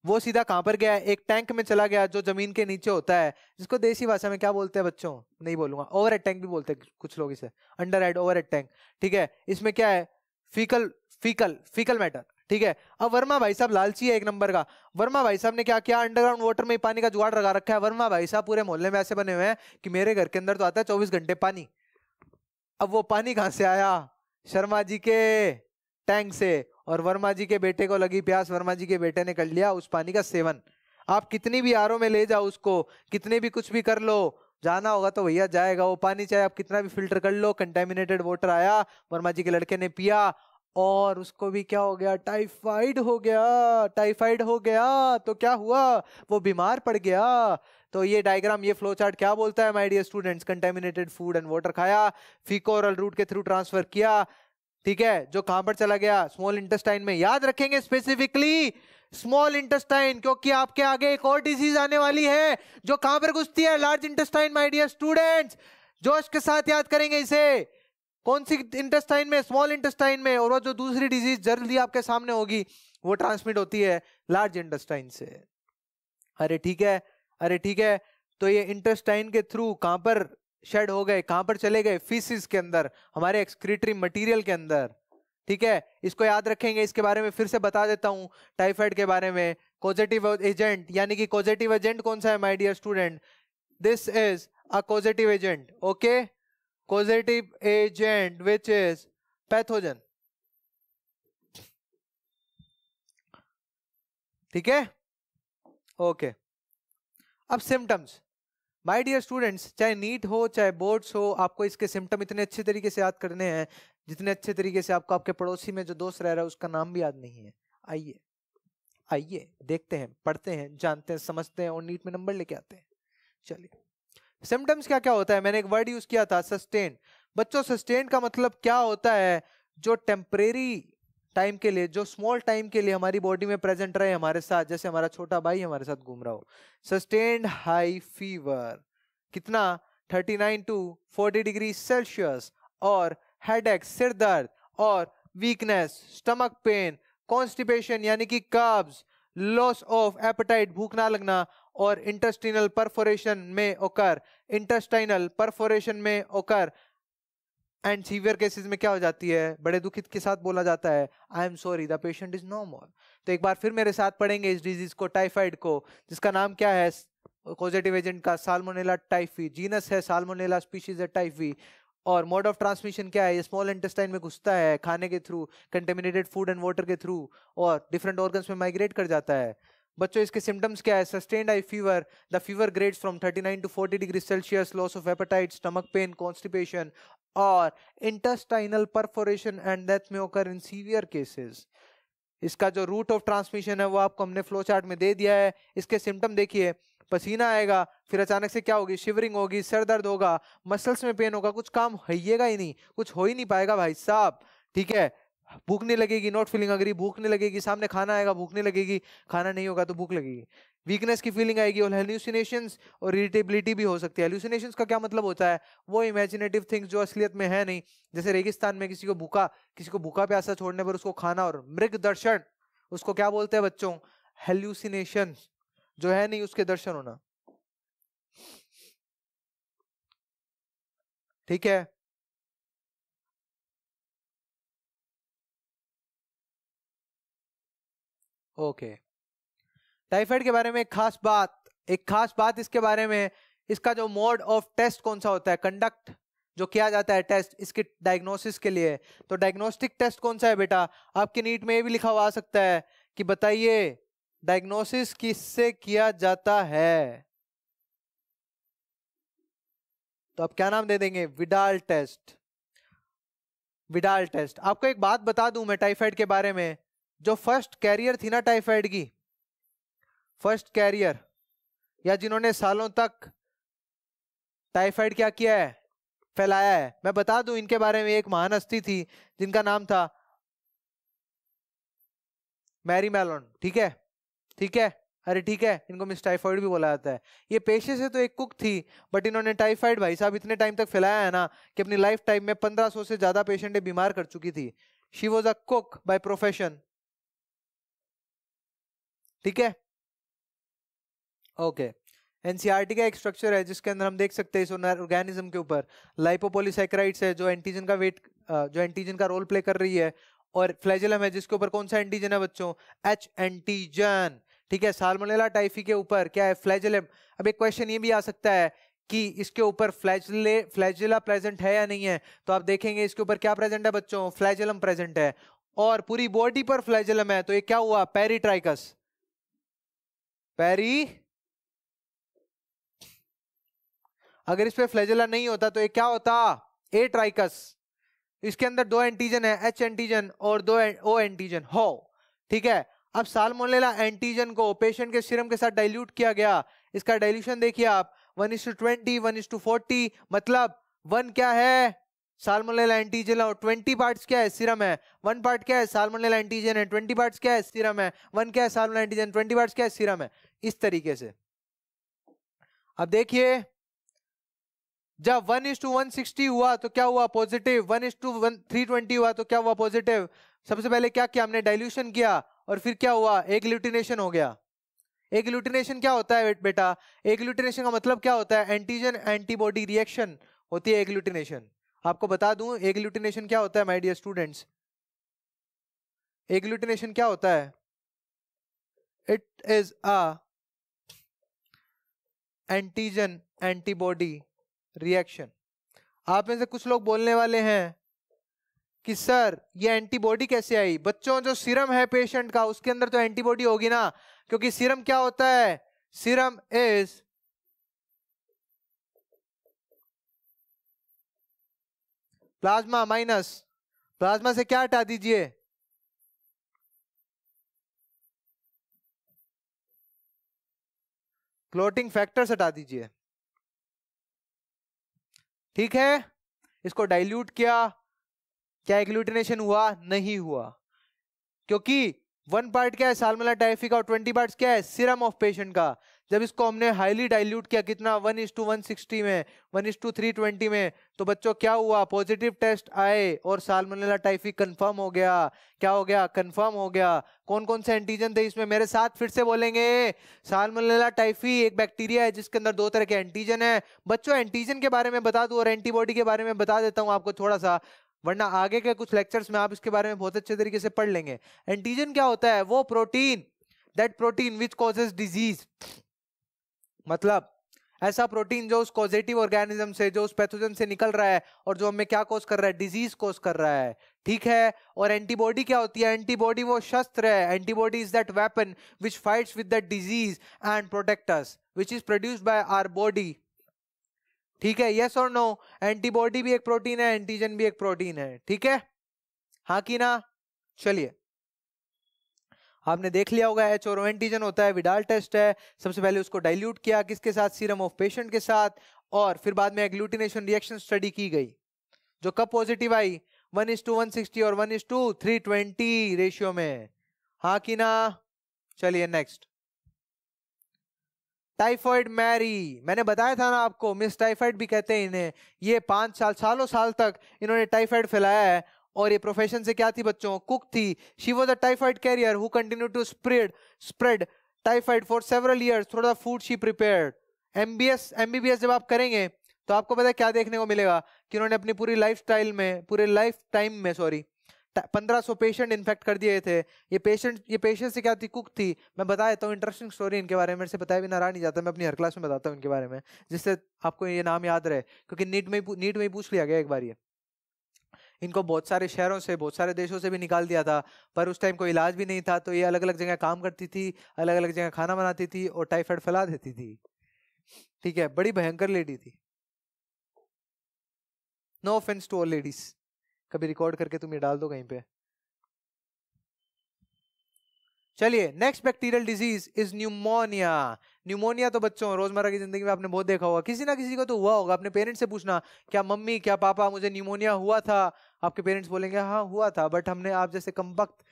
वो सीधा कहां पर गया है, एक टैंक में चला गया जो जमीन के नीचे होता है, जिसको देसी भाषा में क्या बोलते हैं बच्चों, नहीं बोलूंगा, ओवरहेड टैंक भी बोलते हैं कुछ लोग इसे, अंडरहेड ओवरहेड टैंक। ठीक है, इसमें क्या है, फीकल फीकल फीकल मैटर। ठीक है, अब वर्मा भाई साहब लालची है एक नंबर का। वर्मा भाई साहब ने क्या किया, अंडरग्राउंड वाटर में पानी का जुगाड़ लगा रखा है। वर्मा भाई साहब पूरे मोहल्ले में ऐसे बने हुए हैं कि मेरे घर के अंदर तो आता है 24 घंटे पानी। अब वो पानी कहां से आया, शर्मा जी के टैंक से। और वर्मा जी के बेटे को लगी प्यास, वर्मा जी के बेटे ने कर लिया उस पानी का सेवन। आप कितनी भी आरओ में ले जाओ उसको, कितने भी कुछ भी कर लो, जाना होगा तो भैया जाएगा वो पानी, चाहे आप कितना भी फिल्टर कर लो। कंटेमिनेटेड वाटर आया, वर्मा जी के लड़के ने पिया और उसको भी क्या हो गया, टाइफाइड हो गया। टाइफाइड हो गया तो क्या हुआ, वो बीमार पड़ गया। तो ये डायग्राम, ये फ्लो चार्ट क्या बोलता है my dear students, contaminated food and water खाया, फीको ओरल रूट के थ्रू ट्रांसफर किया। ठीक है, जो कहां पर चला गया, स्मॉल इंटेस्टाइन में। याद रखेंगे स्पेसिफिकली स्मॉल इंटेस्टाइन, क्योंकि आपके आगे एक और डिजीज आने वाली है जो कहां पर घुसती है, large intestine my dear students. जोश के साथ याद करेंगे इसे। कौन सी इंटेस्टाइन में, स्मॉल इंटेस्टाइन में। और वो जो दूसरी डिजीज जल्दी आपके सामने होगी वो ट्रांसमिट होती है लार्ज इंटेस्टाइन से। अरे ठीक है, अरे ठीक है। तो ये इंटेस्टाइन के थ्रू कहां पर शेड हो गए, कहां पर चले गए, फीसिस के अंदर, हमारे एक्सक्रीटरी मटेरियल के अंदर। ठीक है, इसको याद रखेंगे। इसके बारे में फिर से बता देता हूं, टाइफाइड के बारे में। कॉजेटिव एजेंट, यानी कि कॉजेटिव एजेंट कौन सा है my dear student, this is a causative agent. Okay, causative agent which is pathogen. ठीक है, ओके। अब सिम्टम्स माय डियर स्टूडेंट्स, चाहे नीट हो चाहे बोर्ड्स हो, आपको इसके सिम्टम इतने अच्छे तरीके से याद करने हैं जितने अच्छे तरीके से आपको आपके पड़ोसी में जो दोस्त रह रहा है उसका नाम भी याद नहीं है। आइए आइए देखते हैं, पढ़ते हैं, जानते हैं, समझते हैं और नीट में नंबर लेके आते हैं। चलिए, सिम्टम्स क्या क्या होता है। मैंने एक वर्ड यूज किया था, सस्टेन। बच्चों, सस्टेन का मतलब क्या होता है, जो टेम्परेरी टाइम के लिए, जो स्मॉल टाइम के लिए हमारी बॉडी में प्रेजेंट रहे हमारे साथ, जैसे हमारा छोटा भाई हमारे साथ घूम रहा हो। सस्टेन्ड हाई फीवर, कितना, 39 टू 40 डिग्री सेल्सियस। और हेडेक, सिर दर्द, और वीकनेस, स्टमक पेन, कॉन्स्टिपेशन यानी कि कब्ज, लॉस ऑफ एपेटाइट, भूख ना लगना, और इंटेस्टिनल परफोरेशन में ओकर, इंटेस्टाइनल परफोरेशन में ओकर। एंड सीवियर केसेस में क्या हो जाती है, बड़े दुखित के साथ बोला जाता है, I am sorry the patient is no more. तो एक बार फिर मेरे साथ पढ़ेंगे इस डिजीज को, टाइफाइड को, जिसका नाम क्या है कॉजेटिव एजेंट का, साल्मोनेला टाइफी। जीनस है साल्मोनेला, स्पीशीज है टाइफी। और मोड ऑफ ट्रांसमिशन क्या है, ये स्मॉल इंटेस्टाइन में घुसता है खाने के through, contaminated food and water के थ्रू, और डिफरेंट ऑर्गन्स में माइग्रेट कर जाता है। बच्चों, इसके सिम्टम्स क्या है, sustained high fever, the fever grades from 39 to 40 degree Celsius, loss of appetite, stomach pain, constipation, और इंटेस्टाइनल परफोरेशन, एंड डेथ में ओकर इन सीवियर केसेस। इसका जो रूट ऑफ ट्रांसमिशन है वो आपको हमने फ्लो चार्ट में दे दिया है। इसके सिम्टम देखिए, पसीना आएगा, फिर अचानक से क्या होगी, शिवरिंग होगी, सर दर्द होगा, मसल्स में पेन होगा, कुछ काम होइएगा ही नहीं, कुछ हो ही नहीं पाएगा भाई साहब। ठीक है, भूख नहीं लगेगी, नॉट फीलिंग अग्री, भूख नहीं लगेगी, सामने खाना आएगा, भूख नहीं लगेगी, खाना नहीं होगा तो भूख लगेगी, वीकनेस की फीलिंग आएगी, और हेल्यूसिनेशंस और इरिटेबिलिटी भी हो सकती है। हेल्यूसिनेशंस का क्या मतलब होता है, वो इमेजिनेटिव थिंग्स जो असलियत में है नहीं, जैसे रेगिस्तान में किसी को भूखा प्यासा छोड़ने पर उसको खाना, और मृग दर्शन, उसको क्या बोलते हैं बच्चों, हेल्यूसिनेशन, जो है नहीं उसके दर्शन होना। ठीक है, ओके। टाइफाइड के बारे में एक खास बात इसके बारे में, इसका जो मोड ऑफ टेस्ट कौन सा होता है, कंडक्ट, जो किया जाता है टेस्ट इसके डायग्नोसिस के लिए। तो डायग्नोस्टिक टेस्ट कौन सा है बेटा? आपके नीट में ये भी लिखा हुआ आ सकता है कि बताइए डायग्नोसिस किससे किया जाता है? तो आप क्या नाम दे देंगे? Widal test. Widal test. आपको एक बात बता दूं मैं टाइफाइड के बारे में, जो फर्स्ट कैरियर थी ना टाइफाइड की, फर्स्ट कैरियर या जिन्होंने सालों तक टाइफाइड क्या किया है, फैलाया है, मैं बता दूं इनके बारे में। एक महान हस्ती थी जिनका नाम था मैरी मैलोन। ठीक है, ठीक है, अरे ठीक है, इनको मिस टाइफाइड भी बोला जाता है। ये पेशे से तो एक कुक थी, बट इन्होंने टाइफाइड भाई साहब इतने टाइम तक फैलाया है ना कि अपनी लाइफ टाइम में 1500 से ज्यादा पेशेंट बीमार कर चुकी थी। She was a cook by profession. ठीक है, ओके। एनसीईआरटी का एक स्ट्रक्चर है जिसके अंदर हम देख सकते हैं इस ऑर्गेनिज्म के ऊपर लाइपोपॉलीसैकेराइड्स है, जो एंटीजन का वेट, जो एंटीजन का रोल प्ले कर रही है, और फ्लैजेलम है जिसके ऊपर कौन सा एंटीजन है बच्चों? H antigen. ठीक है, साल्मोनेला टाइफी के ऊपर क्या है? फ्लैजेलम। अब एक क्वेश्चन ये भी आ सकता है कि इसके ऊपर फ्लैजेला प्रेजेंट है या नहीं है। तो आप देखेंगे इसके ऊपर क्या प्रेजेंट है बच्चों? फ्लैजेलम प्रेजेंट है, और पूरी बॉडी पर फ्लैजेलम है। तो ये क्या हुआ? पेरीट्राइकस। पेरी, अगर इस पे फ्लैजेला नहीं होता तो ये क्या होता? ए ट्राइकस। इसके अंदर दो एंटीजन है, एच एंटीजन और दो ओ एंटीजन हो। ठीक है, अब साल्मोनेला एंटीजन को पेशेंट के सीरम के साथ डाइल्यूट किया गया। इसका डाइल्यूशन देखिए आप, 1:20, 1:40, मतलब 1 क्या है? साल्मोनेला एंटीजन, और 20 पार्ट्स क्या है? सीरम है। 1 पार्ट क्या है? साल्मोनेला एंटीजन है। 20 पार्ट्स क्या है? सीरम है। 1 क्या है? Salmonella antigen. 20 पार्ट्स क्या है? सीरम है। इस तरीके से अब देखिए, जब 1:160 हुआ तो क्या हुआ? पॉजिटिव। 1:320 हुआ तो क्या हुआ? पॉजिटिव। सबसे पहले क्या किया हमने? डाइल्यूशन किया, और फिर क्या हुआ? एग्लूटिनेशन हो गया। एग्लूटिनेशन क्या होता है बेटा? एग्लूटिनेशन का मतलब क्या होता है? एंटीजन एंटीबॉडी रिएक्शन होती है एग्लूटिनेशन। आपको बता दूं एग्लूटिनेशन क्या होता है माय डियर स्टूडेंट्स? एग्लूटिनेशन क्या होता है? It is a antigen antibody reaction. आप में से कुछ लोग बोलने वाले हैं कि सर ये एंटीबॉडी कैसे आई? बच्चों, जो सीरम है पेशेंट का उसके अंदर तो एंटीबॉडी होगी ना, क्योंकि सीरम क्या होता है? Serum is plasma minus, plasma से क्या हटा दीजिए? क्लोटिंग फैक्टर्स हटा दीजिए। ठीक है, इसको डाइल्यूट किया, क्या एग्लूटिनेशन हुआ? नहीं हुआ, क्योंकि 1 पार्ट क्या है? साल्मोनेला टाइफी का, और 20 पार्ट्स क्या है? सीरम ऑफ पेशेंट का। जब इसको हमने हाईली डाइल्यूट किया, कितना? 1:160 में, 1:320 में, तो बच्चों क्या हुआ? पॉजिटिव टेस्ट आए और साल्मोनेला टाइफी कंफर्म हो गया। क्या हो गया? कंफर्म हो गया। कौन कौन से एंटीजन थे इसमें? मेरे साथ फिर से बोलेंगे। साल्मोनेला टाइफी एक बैक्टीरिया है जिसके अंदर 2 तरह के एंटीजन है। बच्चों, एंटीजन के बारे में बता दूं और एंटीबॉडी के बारे में बता देता हूं आपको थोड़ा सा, वरना आगे के कुछ लेक्चर्स में आप इसके बारे में बहुत अच्छे तरीके से पढ़ लेंगे। एंटीजन क्या होता है? वो protein, that protein which causes disease, मतलब ऐसा प्रोटीन जो उस कॉजेटिव ऑर्गेनिज्म से, जो उस पैथोजन से निकल रहा है और जो हमें क्या कॉज कर रहा है? डिजीज कॉज कर रहा है। ठीक है, और एंटीबॉडी क्या होती है? एंटीबॉडी वो शस्त्र है, antibody is that weapon which fights with that disease and protect us, which is produced by our body. ठीक है, यस और नो? एंटीबॉडी भी एक प्रोटीन है, एंटीजन भी एक प्रोटीन है। ठीक है, हाँ कि ना? चलिए, आपने देख लिया होगा एच और ओ एंटीजन होता है, विडाल टेस्ट है। सबसे पहले उसको डाइल्यूट किया, किसके साथ? सीरम ऑफ पेशेंट के साथ, और फिर बाद में एग्लूटिनेशन रिएक्शन स्टडी की गई, जो कब पॉजिटिव आई? 1:160 और 1:320 रेशियो में। हाँ कि ना? चलिए नेक्स्ट, टाइफॉइड मैरी। मैंने बताया था ना आपको, मिस टाइफाइड भी कहते हैं इन्हें। ये 5 सालों साल तक इन्होंने टाइफाइड फैलाया है, और ये प्रोफेशन से क्या थी बच्चों? कुक थी। She was a typhoid carrier who continued to spread typhoid for several years through the food she prepared. MBBS जब आप करेंगे तो आपको पता है क्या देखने को मिलेगा? कि उन्होंने अपनी पूरी लाइफ टाइम में 1500 पेशेंट इन्फेक्ट कर दिए थे। ये पेशेंट से क्या थी, कुक थी। मैं बता देता हूँ इंटरेस्टिंग स्टोरी इनके बारे में, मेरे से बताया बिना रहा नहीं जाता, मैं अपनी हर क्लास में बताता हूँ इनके बारे में, जिससे आपको ये नाम याद रहे, क्योंकि नीट में ही पूछ लिया गया एक बार ये। इनको बहुत सारे शहरों से, बहुत सारे देशों से भी निकाल दिया था, पर उस टाइम कोई इलाज भी नहीं था, तो ये अलग अलग जगह काम करती थी, अलग अलग जगह खाना बनाती थी और टाइफाइड फैला देती थी। ठीक है, बड़ी भयंकर लेडी थी। No offence to all ladies, कभी रिकॉर्ड करके तुम ये डाल दो कहीं पे। चलिए, next bacterial disease is pneumonia. Pneumonia तो बच्चों रोजमर्रा की जिंदगी में आपने बहुत देखा होगा, किसी ना किसी को तो हुआ होगा। अपने पेरेंट्स से पूछना, क्या मम्मी, क्या पापा, मुझे न्यूमोनिया हुआ था? आपके पेरेंट्स बोलेंगे हाँ हुआ था, बट हमने आप जैसे कमबख्त,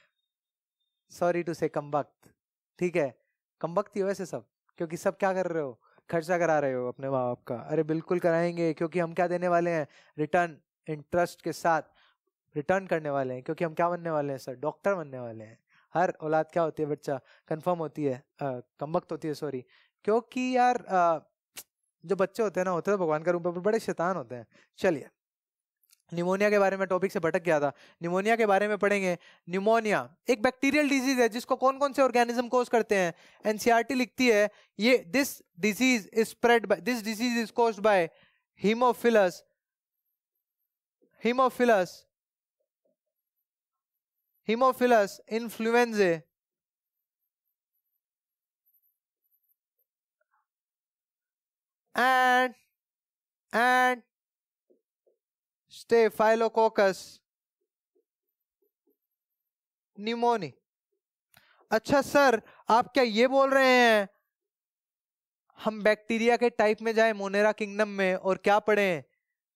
सॉरी टू से कमबख्त, ठीक है, कमबख्त ही हो वैसे सब, क्योंकि सब क्या कर रहे हो, खर्चा करा रहे हो अपने माँ बाप का। अरे बिल्कुल कराएंगे, क्योंकि हम क्या देने वाले हैं, रिटर्न इंटरेस्ट के साथ रिटर्न करने वाले हैं, क्योंकि हम क्या बनने वाले हैं सर, डॉक्टर बनने वाले हैं। हर औलाद क्या होती है बच्चा, कंफर्म होती है, कमबख्त होती है, सॉरी, क्योंकि यार जो बच्चे होते हैं ना, होते हैं भगवान का रूप में, बड़े शैतान होते हैं। चलिए, निमोनिया के बारे में टॉपिक से भटक गया था, निमोनिया के बारे में पढ़ेंगे। निमोनिया एक बैक्टीरियल डिजीज है, जिसको कौन कौन से ऑर्गेनिज्म कोज करते हैं? एनसीईआरटी लिखती है ये this disease is caused by haemophilus influenzae and Staphylococcus pneumoniae। अच्छा सर, आप क्या ये बोल रहे हैं हम बैक्टीरिया के टाइप में जाए मोनेरा किंगडम में और क्या पढ़ें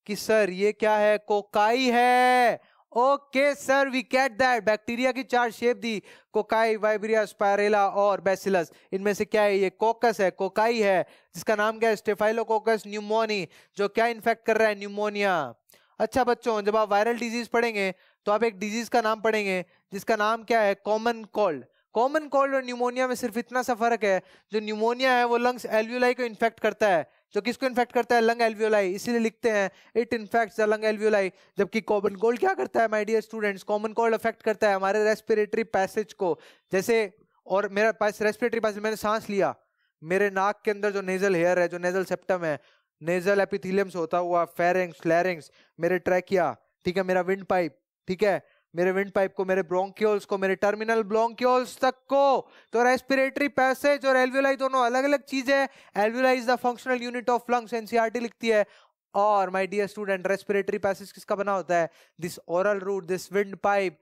कि सर ये क्या है, कोकाई है? Okay sir, we get that. Bacteria की 4 शेप दी, कोकाई, वाइब्रिया, स्पायरेला और बैसिलस। इनमें से क्या है, ये कोकस है, कोकाई है, जिसका नाम क्या है, स्टेफाइलोकोकस न्यूमोनी, जो क्या इन्फेक्ट कर रहा है, न्यूमोनिया। अच्छा बच्चों, जब आप वायरल डिजीज पढ़ेंगे तो आप एक डिजीज का नाम पढ़ेंगे जिसका नाम क्या है, कॉमन कोल्ड। कॉमन कोल्ड और न्यूमोनिया में सिर्फ इतना सा फर्क है, जो न्यूमोनिया है वो लंग्स एल्वियोलाई को इन्फेक्ट करता है, जो किसको इन्फेक्ट करता है, लंग एल्वियोलाई, इसीलिए लिखते हैं it infects the lung alveoli. जबकि कॉमन कोल्ड क्या करता है my dear students, common cold affect करता है हमारे रेस्पिरेटरी पैसेज को, जैसे, और मेरा पास रेस्पिरेटरी पैसेज, मैंने सांस लिया, मेरे नाक के अंदर जो नेजल हेयर है, जो नेजल सेप्टम है, नेजल एपिथेलियम से होता हुआ फेरिंग्स, लैरिंग्स, मेरे ट्रैकिया, ठीक है, मेरा विंड पाइप, ठीक है, मेरे विंड पाइप को, मेरे ब्रोंकियोल्स को, मेरे टर्मिनल ब्रोंकियोल्स तक को। तो रेस्पिरेटरी पैसेज और एल्वियोलाई दोनों अलग अलग चीज है। Alveoli is the functional unit of lungs, NCERT लिखती है। और my dear student, respiratory passage किसका बना होता है, this oral route, this wind pipe,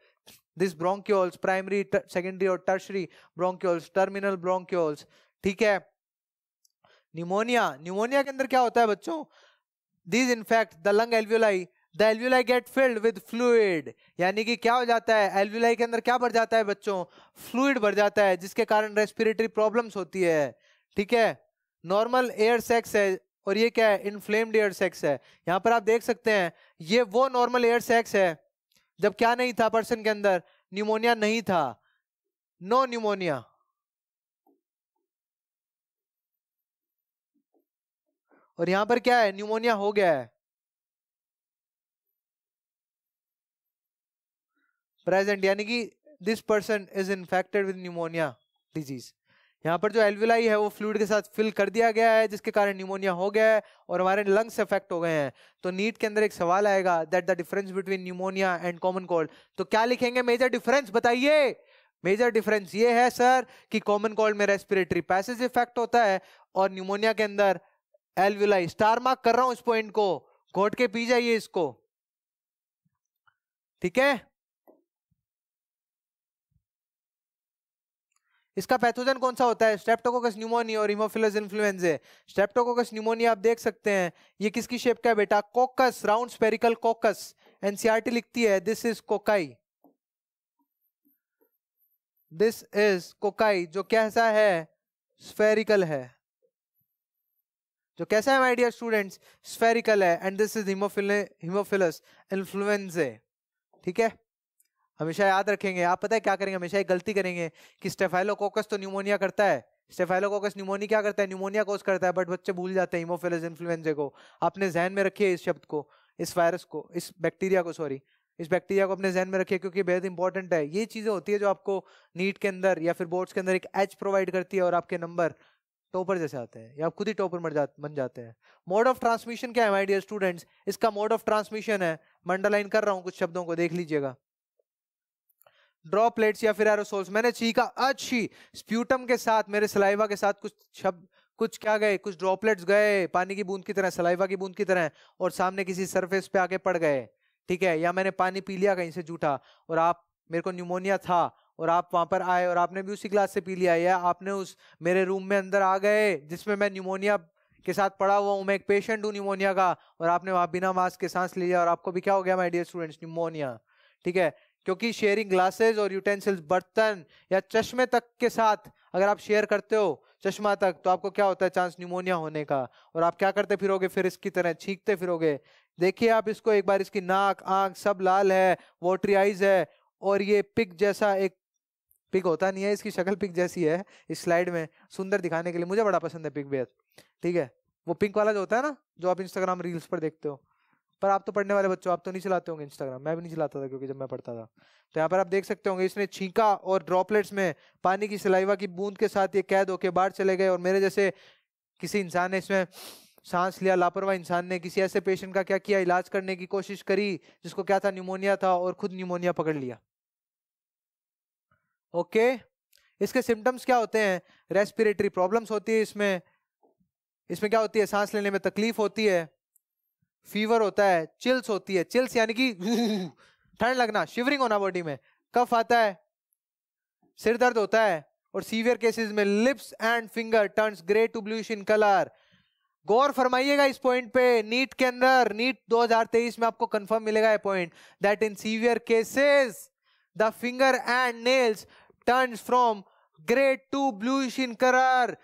this bronchioles, primary, secondary और टर्शरी ब्रोंकियोल्स, टर्मिनल ब्रोंकियोल्स, ठीक है। न्यूमोनिया के अंदर क्या होता है बच्चों, this infect the lung alveoli, the alveoli get filled with fluid, यानी कि क्या हो जाता है, एल्वियोलाई के अंदर क्या भर जाता है बच्चों, फ्लूइड भर जाता है, जिसके कारण रेस्पिरेटरी प्रॉब्लम्स होती है, ठीक है। नॉर्मल एयर सैक्स है और ये क्या है, इन्फ्लेम्ड एयर सैक्स है। यहां पर आप देख सकते हैं, ये वो नॉर्मल एयर सैक्स है जब क्या नहीं था पर्सन के अंदर, न्यूमोनिया नहीं था, नो न्यूमोनिया। और यहां पर क्या है, न्यूमोनिया हो गया है, प्रेजेंट, यानी कि this person is infected with pneumonia disease. यहाँ पर जो एल्वियोलाई है वो फ्लूइड के साथ फिल कर दिया गया है, जिसके कारण न्यूमोनिया हो गया है और हमारे लंग्स अफेक्ट हो गए हैं। तो नीट के अंदर एक सवाल आएगा, that the difference between pneumonia and common cold, तो क्या लिखेंगे, मेजर डिफरेंस बताइए। मेजर डिफरेंस ये है सर कि कॉमन कोल्ड में रेस्पिरेटरी पैसेज इफेक्ट होता है और न्यूमोनिया के अंदर एल्वियोलाई। स्टार मार्क कर रहा हूं इस पॉइंट को, घोट के पी जाइए इसको, ठीक है। इसका पैथोजन कौन सा होता है, स्ट्रेप्टोकोकस न्यूमोनिया और हीमोफिलस इन्फ्लुएंजाe। स्ट्रेप्टोकोकस न्यूमोनिया आप देख सकते हैं, ये किसकी शेप का है बेटा, कोकस, राउंड स्पेरिकल कोकस। एनसीईआरटी लिखती है this is cocci, this is cocci, जो कैसा है, स्फेरिकल है, जो कैसा है माय डियर स्टूडेंट्स, स्फेरिकल है। एंड दिस इज हीमोफिलस इन्फ्लुएंजाe, ठीक है। हमेशा याद रखेंगे, आप पता है क्या करेंगे, हमेशा एक गलती करेंगे कि स्टेफाइलोकोकस तो न्यूमोनिया करता है, स्टेफाइलोकोकस न्यूमोनिया क्या करता है, न्यूमोनिया कोज करता है, बट बच्चे भूल जाते हैं हीमोफिलस इन्फ्लुएंजाe को। आपने ध्यान में रखिए इस शब्द को, इस वायरस को, इस बैक्टीरिया को, सॉरी, इस बैक्टीरिया को अपने जहन में रखिए क्योंकि बेहद इंपॉर्टेंट है। ये चीजें होती है जो आपको नीट के अंदर या फिर बोर्ड्स के अंदर एक एज प्रोवाइड करती है और आपके नंबर टॉपर जैसे आते हैं या आप खुद ही टॉपर बन जाते हैं। मोड ऑफ ट्रांसमिशन क्या है माय डियर स्टूडेंट्स? इसका मोड ऑफ ट्रांसमिशन है, मैं अंडरलाइन कर रहा हूं कुछ शब्दों को, देख लीजिएगा। ड्रॉपलेट्स या फिर एरोसोल्स, मैंने छींका, अच्छी स्प्यूटम के साथ मेरे सलाइवा के साथ कुछ शब्द, कुछ क्या गए, कुछ ड्रॉपलेट्स गए पानी की बूंद की तरह, सलाइवा की बूंद की तरह, और सामने किसी सरफेस पे आके पड़ गए, ठीक है। या मैंने पानी पी लिया कहीं से झूठा और आप, मेरे को न्यूमोनिया था और आप वहां पर आए और आपने भी उसी ग्लास से पी लिया, या आपने उस मेरे रूम में अंदर आ गए जिसमें मैं न्यूमोनिया के साथ पड़ा हुआ हूँ, मैं एक पेशेंट हूँ न्यूमोनिया का, और आपने वहां बिना मास्क के सांस लिया और आपको भी क्या हो गया माय डियर स्टूडेंट्स, न्यूमोनिया, ठीक है। क्योंकि शेयरिंग ग्लासेस और यूटेंसिल्स, बर्तन या चश्मे तक के साथ अगर आप शेयर करते हो चश्मा तक, तो आपको क्या होता है, चांस न्यूमोनिया होने का, और आप क्या करते फिरोगे फिर, इसकी तरह छींकते फिरोगे। देखिए आप इसको एक बार, इसकी नाक आंख सब लाल है, वाटरी आइज है, और ये पिग जैसा, एक पिग होता नहीं है, इसकी शक्ल पिग जैसी है इस स्लाइड में, सुंदर दिखाने के लिए, मुझे बड़ा पसंद है पिग बेहद, ठीक है। वो पिंक वाला जो होता है ना, जो आप इंस्टाग्राम रील्स पर देखते हो, पर आप तो पढ़ने वाले बच्चों, आप तो नहीं चलाते होंगे इंस्टाग्राम, मैं भी नहीं चलाता था क्योंकि जब मैं पढ़ता था। तो यहाँ पर आप देख सकते होंगे इसने छींका और ड्रॉपलेट्स में पानी की सलाइवा की बूंद के साथ ये कैद होके बाहर चले गए, और मेरे जैसे किसी इंसान ने इसमें सांस लिया, लापरवाह इंसान ने किसी ऐसे पेशेंट का क्या किया, इलाज करने की कोशिश करी जिसको क्या था, न्यूमोनिया था, और खुद न्यूमोनिया पकड़ लिया। ओके, इसके सिम्टम्स क्या होते हैं? रेस्पिरेटरी प्रॉब्लम्स होती है इसमें क्या होती है, सांस लेने में तकलीफ होती है, फीवर होता है, चिल्स होती है, चिल्स यानी कि ठंड लगना, शिवरिंग होना बॉडी में, कफ आता है, सिर दर्द होता है, और सीवियर केसेस में lips and finger turns grey to bluish in colour. गौर फरमाइएगा इस पॉइंट पे, नीट के अंदर, नीट 2023 में आपको कंफर्म मिलेगा ये point, that in severe cases the finger and nails turns from grey to bluish in colour.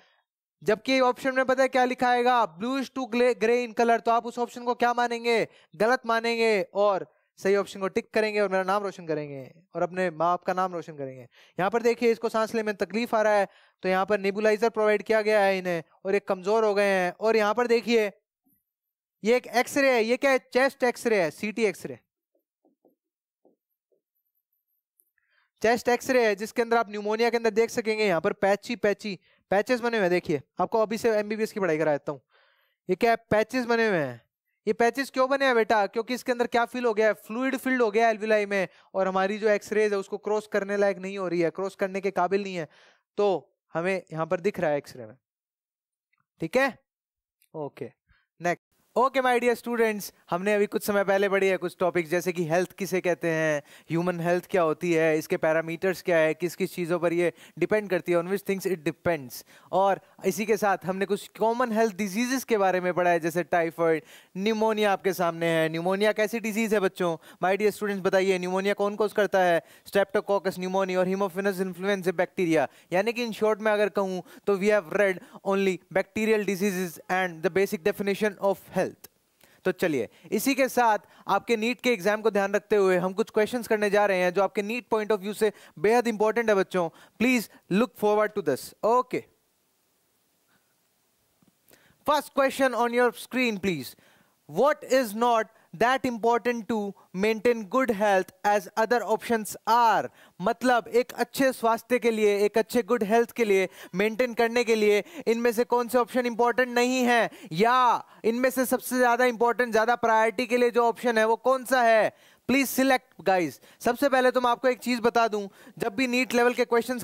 जबकि ऑप्शन में पता है क्या लिखा आएगा, bluish to grey in colour, तो आप उस ऑप्शन को क्या मानेंगे, गलत मानेंगे, और सही ऑप्शन को टिक करेंगे और मेरा नाम रोशन करेंगे और अपने माँ बाप का नाम रोशन करेंगे। यहाँ पर देखिए इसको सांस लेने में तकलीफ आ रहा है, तो यहाँ पर नेबुलाइजर प्रोवाइड किया गया है इन्हें, और एक कमजोर हो गए हैं। और यहाँ पर देखिए ये एक एक्सरे है, ये क्या है, चेस्ट एक्सरे है, सीटी एक्सरे, चेस्ट एक्सरे है, जिसके अंदर आप न्यूमोनिया के अंदर देख सकेंगे यहाँ पर पैचेस बने हुए हैं। देखिए आपको अभी से एमबीबीएस की पढ़ाई करा देता हूँ, ये क्या है, पैचेस बने हुए हैं। ये पैचेस क्यों बने हैं बेटा, क्योंकि इसके अंदर क्या फिल हो गया है, फ्लूइड फिल्ड हो गया है एल्विलाई में, और हमारी जो एक्सरेज है उसको क्रॉस करने लायक नहीं हो रही है, क्रॉस करने के काबिल नहीं है, तो हमें यहाँ पर दिख रहा है एक्सरे में, ठीक है। Okay, next. Okay my dear students, हमने अभी कुछ समय पहले पढ़ी है कुछ टॉपिक्स, जैसे कि हेल्थ किसे कहते हैं, ह्यूमन हेल्थ क्या होती है, इसके पैरामीटर्स क्या है, किस किस चीज़ों पर ये डिपेंड करती है, on which things it depends. और इसी के साथ हमने कुछ कॉमन हेल्थ डिजीजेस के बारे में पढ़ा है, जैसे टाइफाइड, न्यूमोनिया आपके सामने है। न्यूमोनिया कैसी डिजीज है बच्चों, माय डियर स्टूडेंट्स बताइए, न्यूमोनिया कौन कौन करता है? स्ट्रेप्टोकोकस न्यूमोनिया और हीमोफिलस इन्फ्लुएंजा बैक्टीरिया। यानी कि इन शॉर्ट में अगर कहूँ तो we have read only bacterial diseases and the basic definition of health. तो चलिए इसी के साथ आपके नीट के एग्जाम को ध्यान रखते हुए हम कुछ क्वेश्चंस करने जा रहे हैं जो आपके नीट पॉइंट ऑफ व्यू से बेहद इंपॉर्टेंट है बच्चों। Please look forward to this. Okay, first question on your screen please. What is not that important to maintain good health as other options are? मतलब एक अच्छे स्वास्थ्य के लिए, एक अच्छे गुड हेल्थ के लिए मेंटेन करने के लिए इनमें से कौन से ऑप्शन इंपॉर्टेंट नहीं है, या इनमें से सबसे ज्यादा इंपॉर्टेंट, ज्यादा प्रायोरिटी के लिए जो ऑप्शन है वो कौन सा है? Please select guys. सबसे पहले तो मैं आपको एक चीज बता दूं, जब भी नीट लेवल के क्वेश्चंस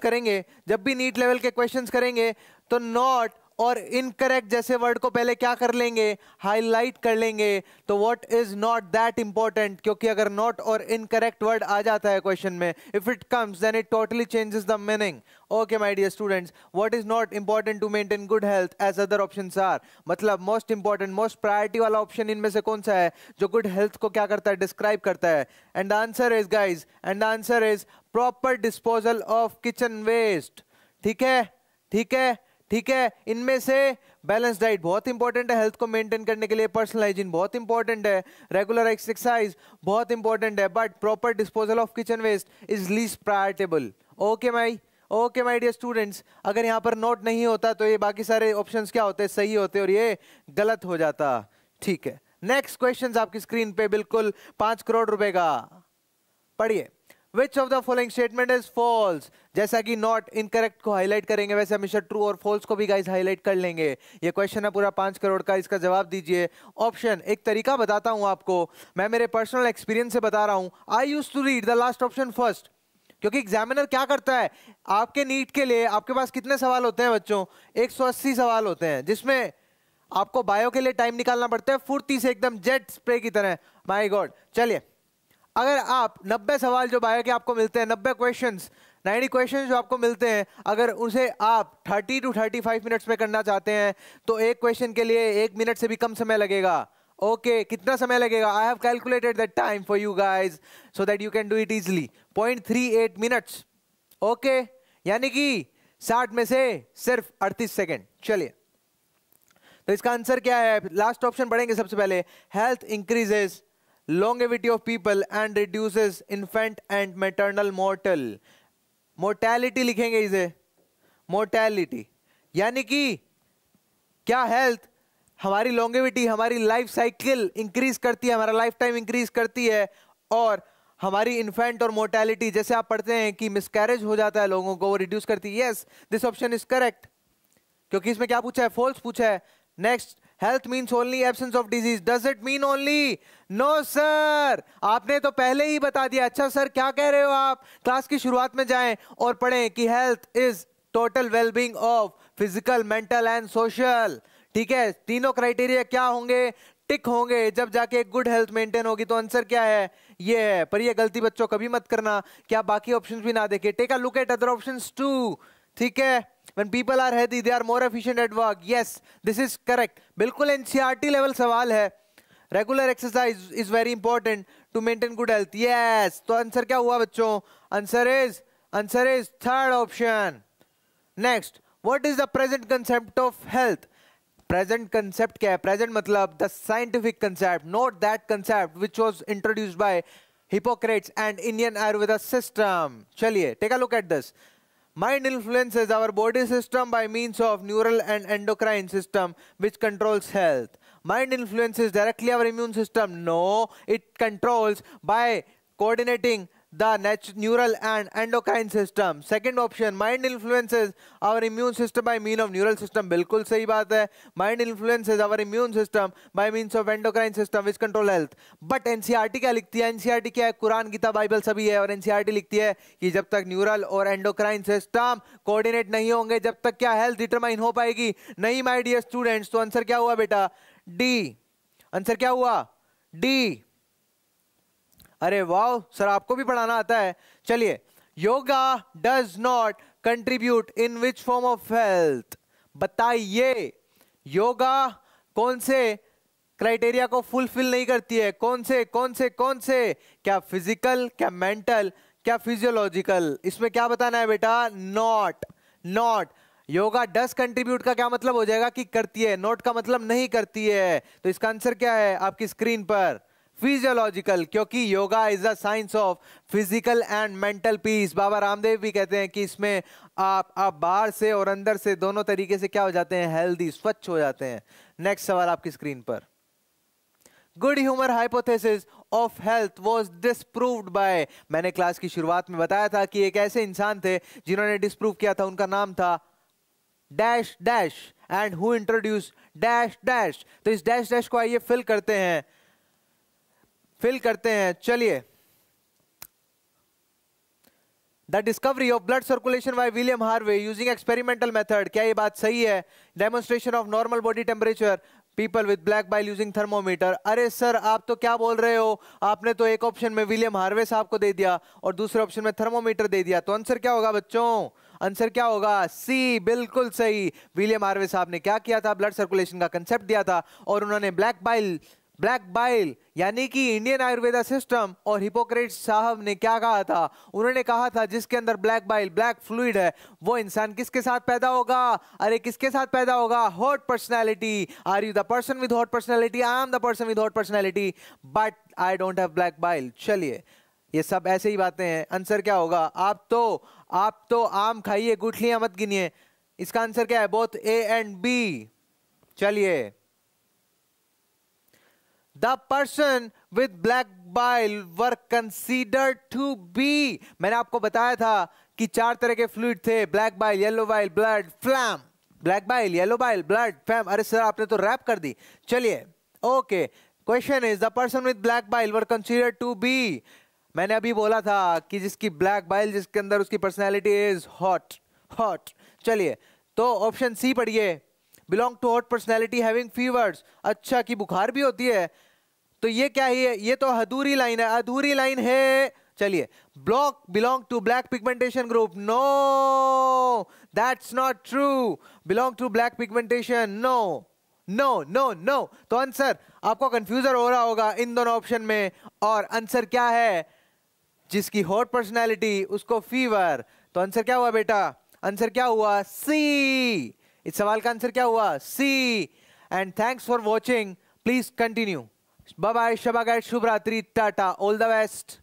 करेंगे तो नॉट और इनकरेक्ट जैसे वर्ड को पहले क्या कर लेंगे, हाईलाइट कर लेंगे। तो what is not that important, क्योंकि अगर नॉट और इनकरेक्ट वर्ड आ जाता है क्वेश्चन में, if it comes then it totally changes the meaning. Okay my dear students, what is not important to maintain good health as other options are, मतलब most important, most priority वाला option इनमें से कौन सा है जो good health को क्या करता है, डिस्क्राइब करता है? And the answer is guys, and the answer is proper disposal of kitchen waste. ठीक है, ठीक है, ठीक है। इनमें से बैलेंस डाइट बहुत इंपॉर्टेंट है हेल्थ को मेंटेन करने के लिए, पर्सनल हाइजीन बहुत इंपॉर्टेंट है, रेगुलर एक्सरसाइज बहुत इंपॉर्टेंट है, but proper disposal of kitchen waste is least prioritable. Okay my dear students, अगर यहाँ पर नोट नहीं होता तो ये बाकी सारे ऑप्शंस क्या होते, सही होते और ये गलत हो जाता। ठीक है, नेक्स्ट क्वेश्चन आपकी स्क्रीन पे बिल्कुल 5 करोड़ रुपए का। पढ़िए, Which of the following statement is false? जैसा कि नॉट इनकरेक्ट को हाईलाइट करेंगे वैसे हमेशा ट्रू और फॉल्स को भी गाइस हाईलाइट कर लेंगे। ये क्वेश्चन है पूरा 5 करोड़ का, इसका जवाब दीजिए। ऑप्शन, एक तरीका बताता हूं आपको, मैं मेरे पर्सनल एक्सपीरियंस से बता रहा हूं। I used to read the last option first, क्योंकि एग्जामिनर क्या करता है, आपके नीट के लिए आपके पास कितने सवाल होते हैं बच्चों? 180 सवाल होते हैं, जिसमें आपको बायो के लिए टाइम निकालना पड़ता है फुर्ती से, एकदम जेट स्प्रे की तरह। माय गॉड, चलिए, अगर आप 90 सवाल जो बायो के आपको मिलते हैं, 90 क्वेश्चंस, 90 क्वेश्चंस जो आपको मिलते हैं, अगर उसे आप 30 to 35 मिनट्स में करना चाहते हैं तो एक क्वेश्चन के लिए 1 मिनट से भी कम समय लगेगा। ओके, कितना समय लगेगा? I have calculated that time for you guys so that you can do it easily. 0.38 minutes. Okay, यानी कि 60 में से सिर्फ 38 सेकेंड। चलिए, तो इसका आंसर क्या है? लास्ट ऑप्शन पढ़ेंगे सबसे पहले। Health increases longevity of people and reduces infant and maternal mortality लिखेंगे इसे, mortality, यानी कि क्या हेल्थ हमारी लॉन्गेविटी, हमारी लाइफ साइकिल इंक्रीज करती है, हमारा लाइफ टाइम इंक्रीज करती है, और हमारी इन्फेंट और मोर्टेलिटी, जैसे आप पढ़ते हैं कि मिसकैरेज हो जाता है लोगों को, वो रिड्यूस करती है। Yes, this option is correct, क्योंकि इसमें क्या पूछा है? फॉल्स पूछा है। Next, health means only absence of disease, does it mean only? No sir, आपने तो पहले ही बता दिया। अच्छा सर, क्या कह रहे हो आप? क्लास की शुरुआत में जाएं और पढ़ें कि health is total wellbeing of physical, mental and social. ठीक है, तीनों क्राइटेरिया क्या होंगे? टिक होंगे, जब जाके एक गुड हेल्थ मेंटेन होगी। तो आंसर क्या है? ये है। पर ये गलती बच्चों कभी मत करना कि आप बाकी ऑप्शंस भी ना देखें। Take a look at other options too. ठीक है, when people are healthy they are more efficient at work. Yes, this is correct. बिल्कुल NCERT लेवल सवाल है। Regular exercise is very important to maintain good health. Yes, तो answer क्या हुआ बच्चों? Answer is third option. Next, what is the present concept of health? Present concept क्या है? Present मतलब the scientific concept, not that concept which was introduced by Hippocrates and Indian Ayurveda system. चलिए, take a look at this. Mind influences our body system by means of neural and endocrine system which controls health. Mind influences directly our immune system. No, it controls by coordinating the neural and endocrine system. Second option, mind influences our immune system by means of neural system. बिल्कुल सही बात है। Mind influences our immune system by means of endocrine system which control health. But NCERT क्या लिखती है? NCERT क्या है? Quran, Gita, Bible सभी है, और NCERT लिखती है कि जब तक न्यूरल और एंडोक्राइन सिस्टम कोऑर्डिनेट नहीं होंगे, जब तक क्या हेल्थ डिटरमाइन हो पाएगी नहीं। माय डियर स्टूडेंट्स, तो आंसर क्या हुआ बेटा? डी। आंसर क्या हुआ? डी। अरे वाह सर, आपको भी पढ़ाना आता है। चलिए, yoga does not contribute in which form of health? बताइए, योगा कौन से क्राइटेरिया को फुलफिल नहीं करती है? कौन से? क्या फिजिकल, क्या मेंटल, क्या फिजियोलॉजिकल? इसमें क्या बताना है बेटा? नॉट। योगा डस कंट्रीब्यूट का क्या मतलब हो जाएगा? कि करती है। नॉट का मतलब नहीं करती है। तो इसका आंसर क्या है आपकी स्क्रीन पर? फिजियोलॉजिकल, क्योंकि yoga is a science of physical and mental peace. Baba Ramdev भी कहते हैं कि इसमें आप बाहर से और अंदर से दोनों तरीके से क्या हो जाते हैं? हेल्दी, स्वच्छ हो जाते हैं। नेक्स्ट सवाल आपकी स्क्रीन पर। Good humour hypothesis of health was disproved by. मैंने क्लास की शुरुआत में बताया था कि एक ऐसे इंसान थे जिन्होंने डिस्प्रूव किया था, उनका नाम था dash dash, and who introduce dash dash. तो इस डैश डैश को आइए फिल करते हैं। चलिए, the discovery of blood circulation bye William Harvey using experimental method. क्या ये बात सही है? Demonstration of normal body temperature people with black bile using thermometer. अरे सर, आप तो क्या बोल रहे हो? आपने तो एक ऑप्शन में विलियम हार्वे साहब को दे दिया और दूसरे ऑप्शन में थर्मोमीटर दे दिया। तो आंसर क्या होगा बच्चों? आंसर क्या होगा? सी, बिल्कुल सही। विलियम हार्वे साहब ने क्या किया था? ब्लड सर्कुलेशन का कंसेप्ट दिया था, और उन्होंने ब्लैक बाइल यानी कि इंडियन आयुर्वेदा सिस्टम और हिपोक्रेट्स साहब ने क्या कहा था? उन्होंने कहा था जिसके अंदर ब्लैक बाइल, ब्लैक फ्लूइड है, वो इंसान किसके साथ पैदा होगा? अरे किसके साथ पैदा होगा? Hot personality. Are you the person with hot personality? I am the person with hot personality, but I don't have black bile. चलिए, ये सब ऐसे ही बातें हैं। आंसर क्या होगा? आप तो आम खाइए, गुठलियां मत गिनिए। इसका आंसर क्या है? Both A and B. चलिए, the person with black bile were considered to be, मैंने आपको बताया था कि 4 तरह के फ्लूइड थे, black bile, yellow bile, blood, phlegm. Black bile, yellow bile, blood, phlegm. अरे सर आपने तो रैप कर दी। चलिए okay, question is the person with black bile were considered to be, मैंने अभी बोला था कि जिसकी ब्लैक बाइल, जिसके अंदर उसकी पर्सनैलिटी इज हॉट, हॉट। चलिए तो ऑप्शन सी पढ़िए, belong to hot personality having fevers. अच्छा की बुखार भी होती है, तो ये क्या है, ये तो अधूरी लाइन है, अधूरी लाइन है। चलिए, block belong to black pigmentation group, no that's not true. Belong to black pigmentation, no no no no. तो आंसर आपको कंफ्यूजन हो रहा होगा इन दोनों ऑप्शन में, और आंसर क्या है, जिसकी हॉट पर्सनैलिटी उसको फीवर। तो आंसर क्या हुआ बेटा, आंसर क्या हुआ, सी। इस सवाल का आंसर क्या हुआ, C. And thanks for watching, please continue. Bye bye, शबा गाइड, शुभ रात्रि, टाटा, ऑल द बेस्ट।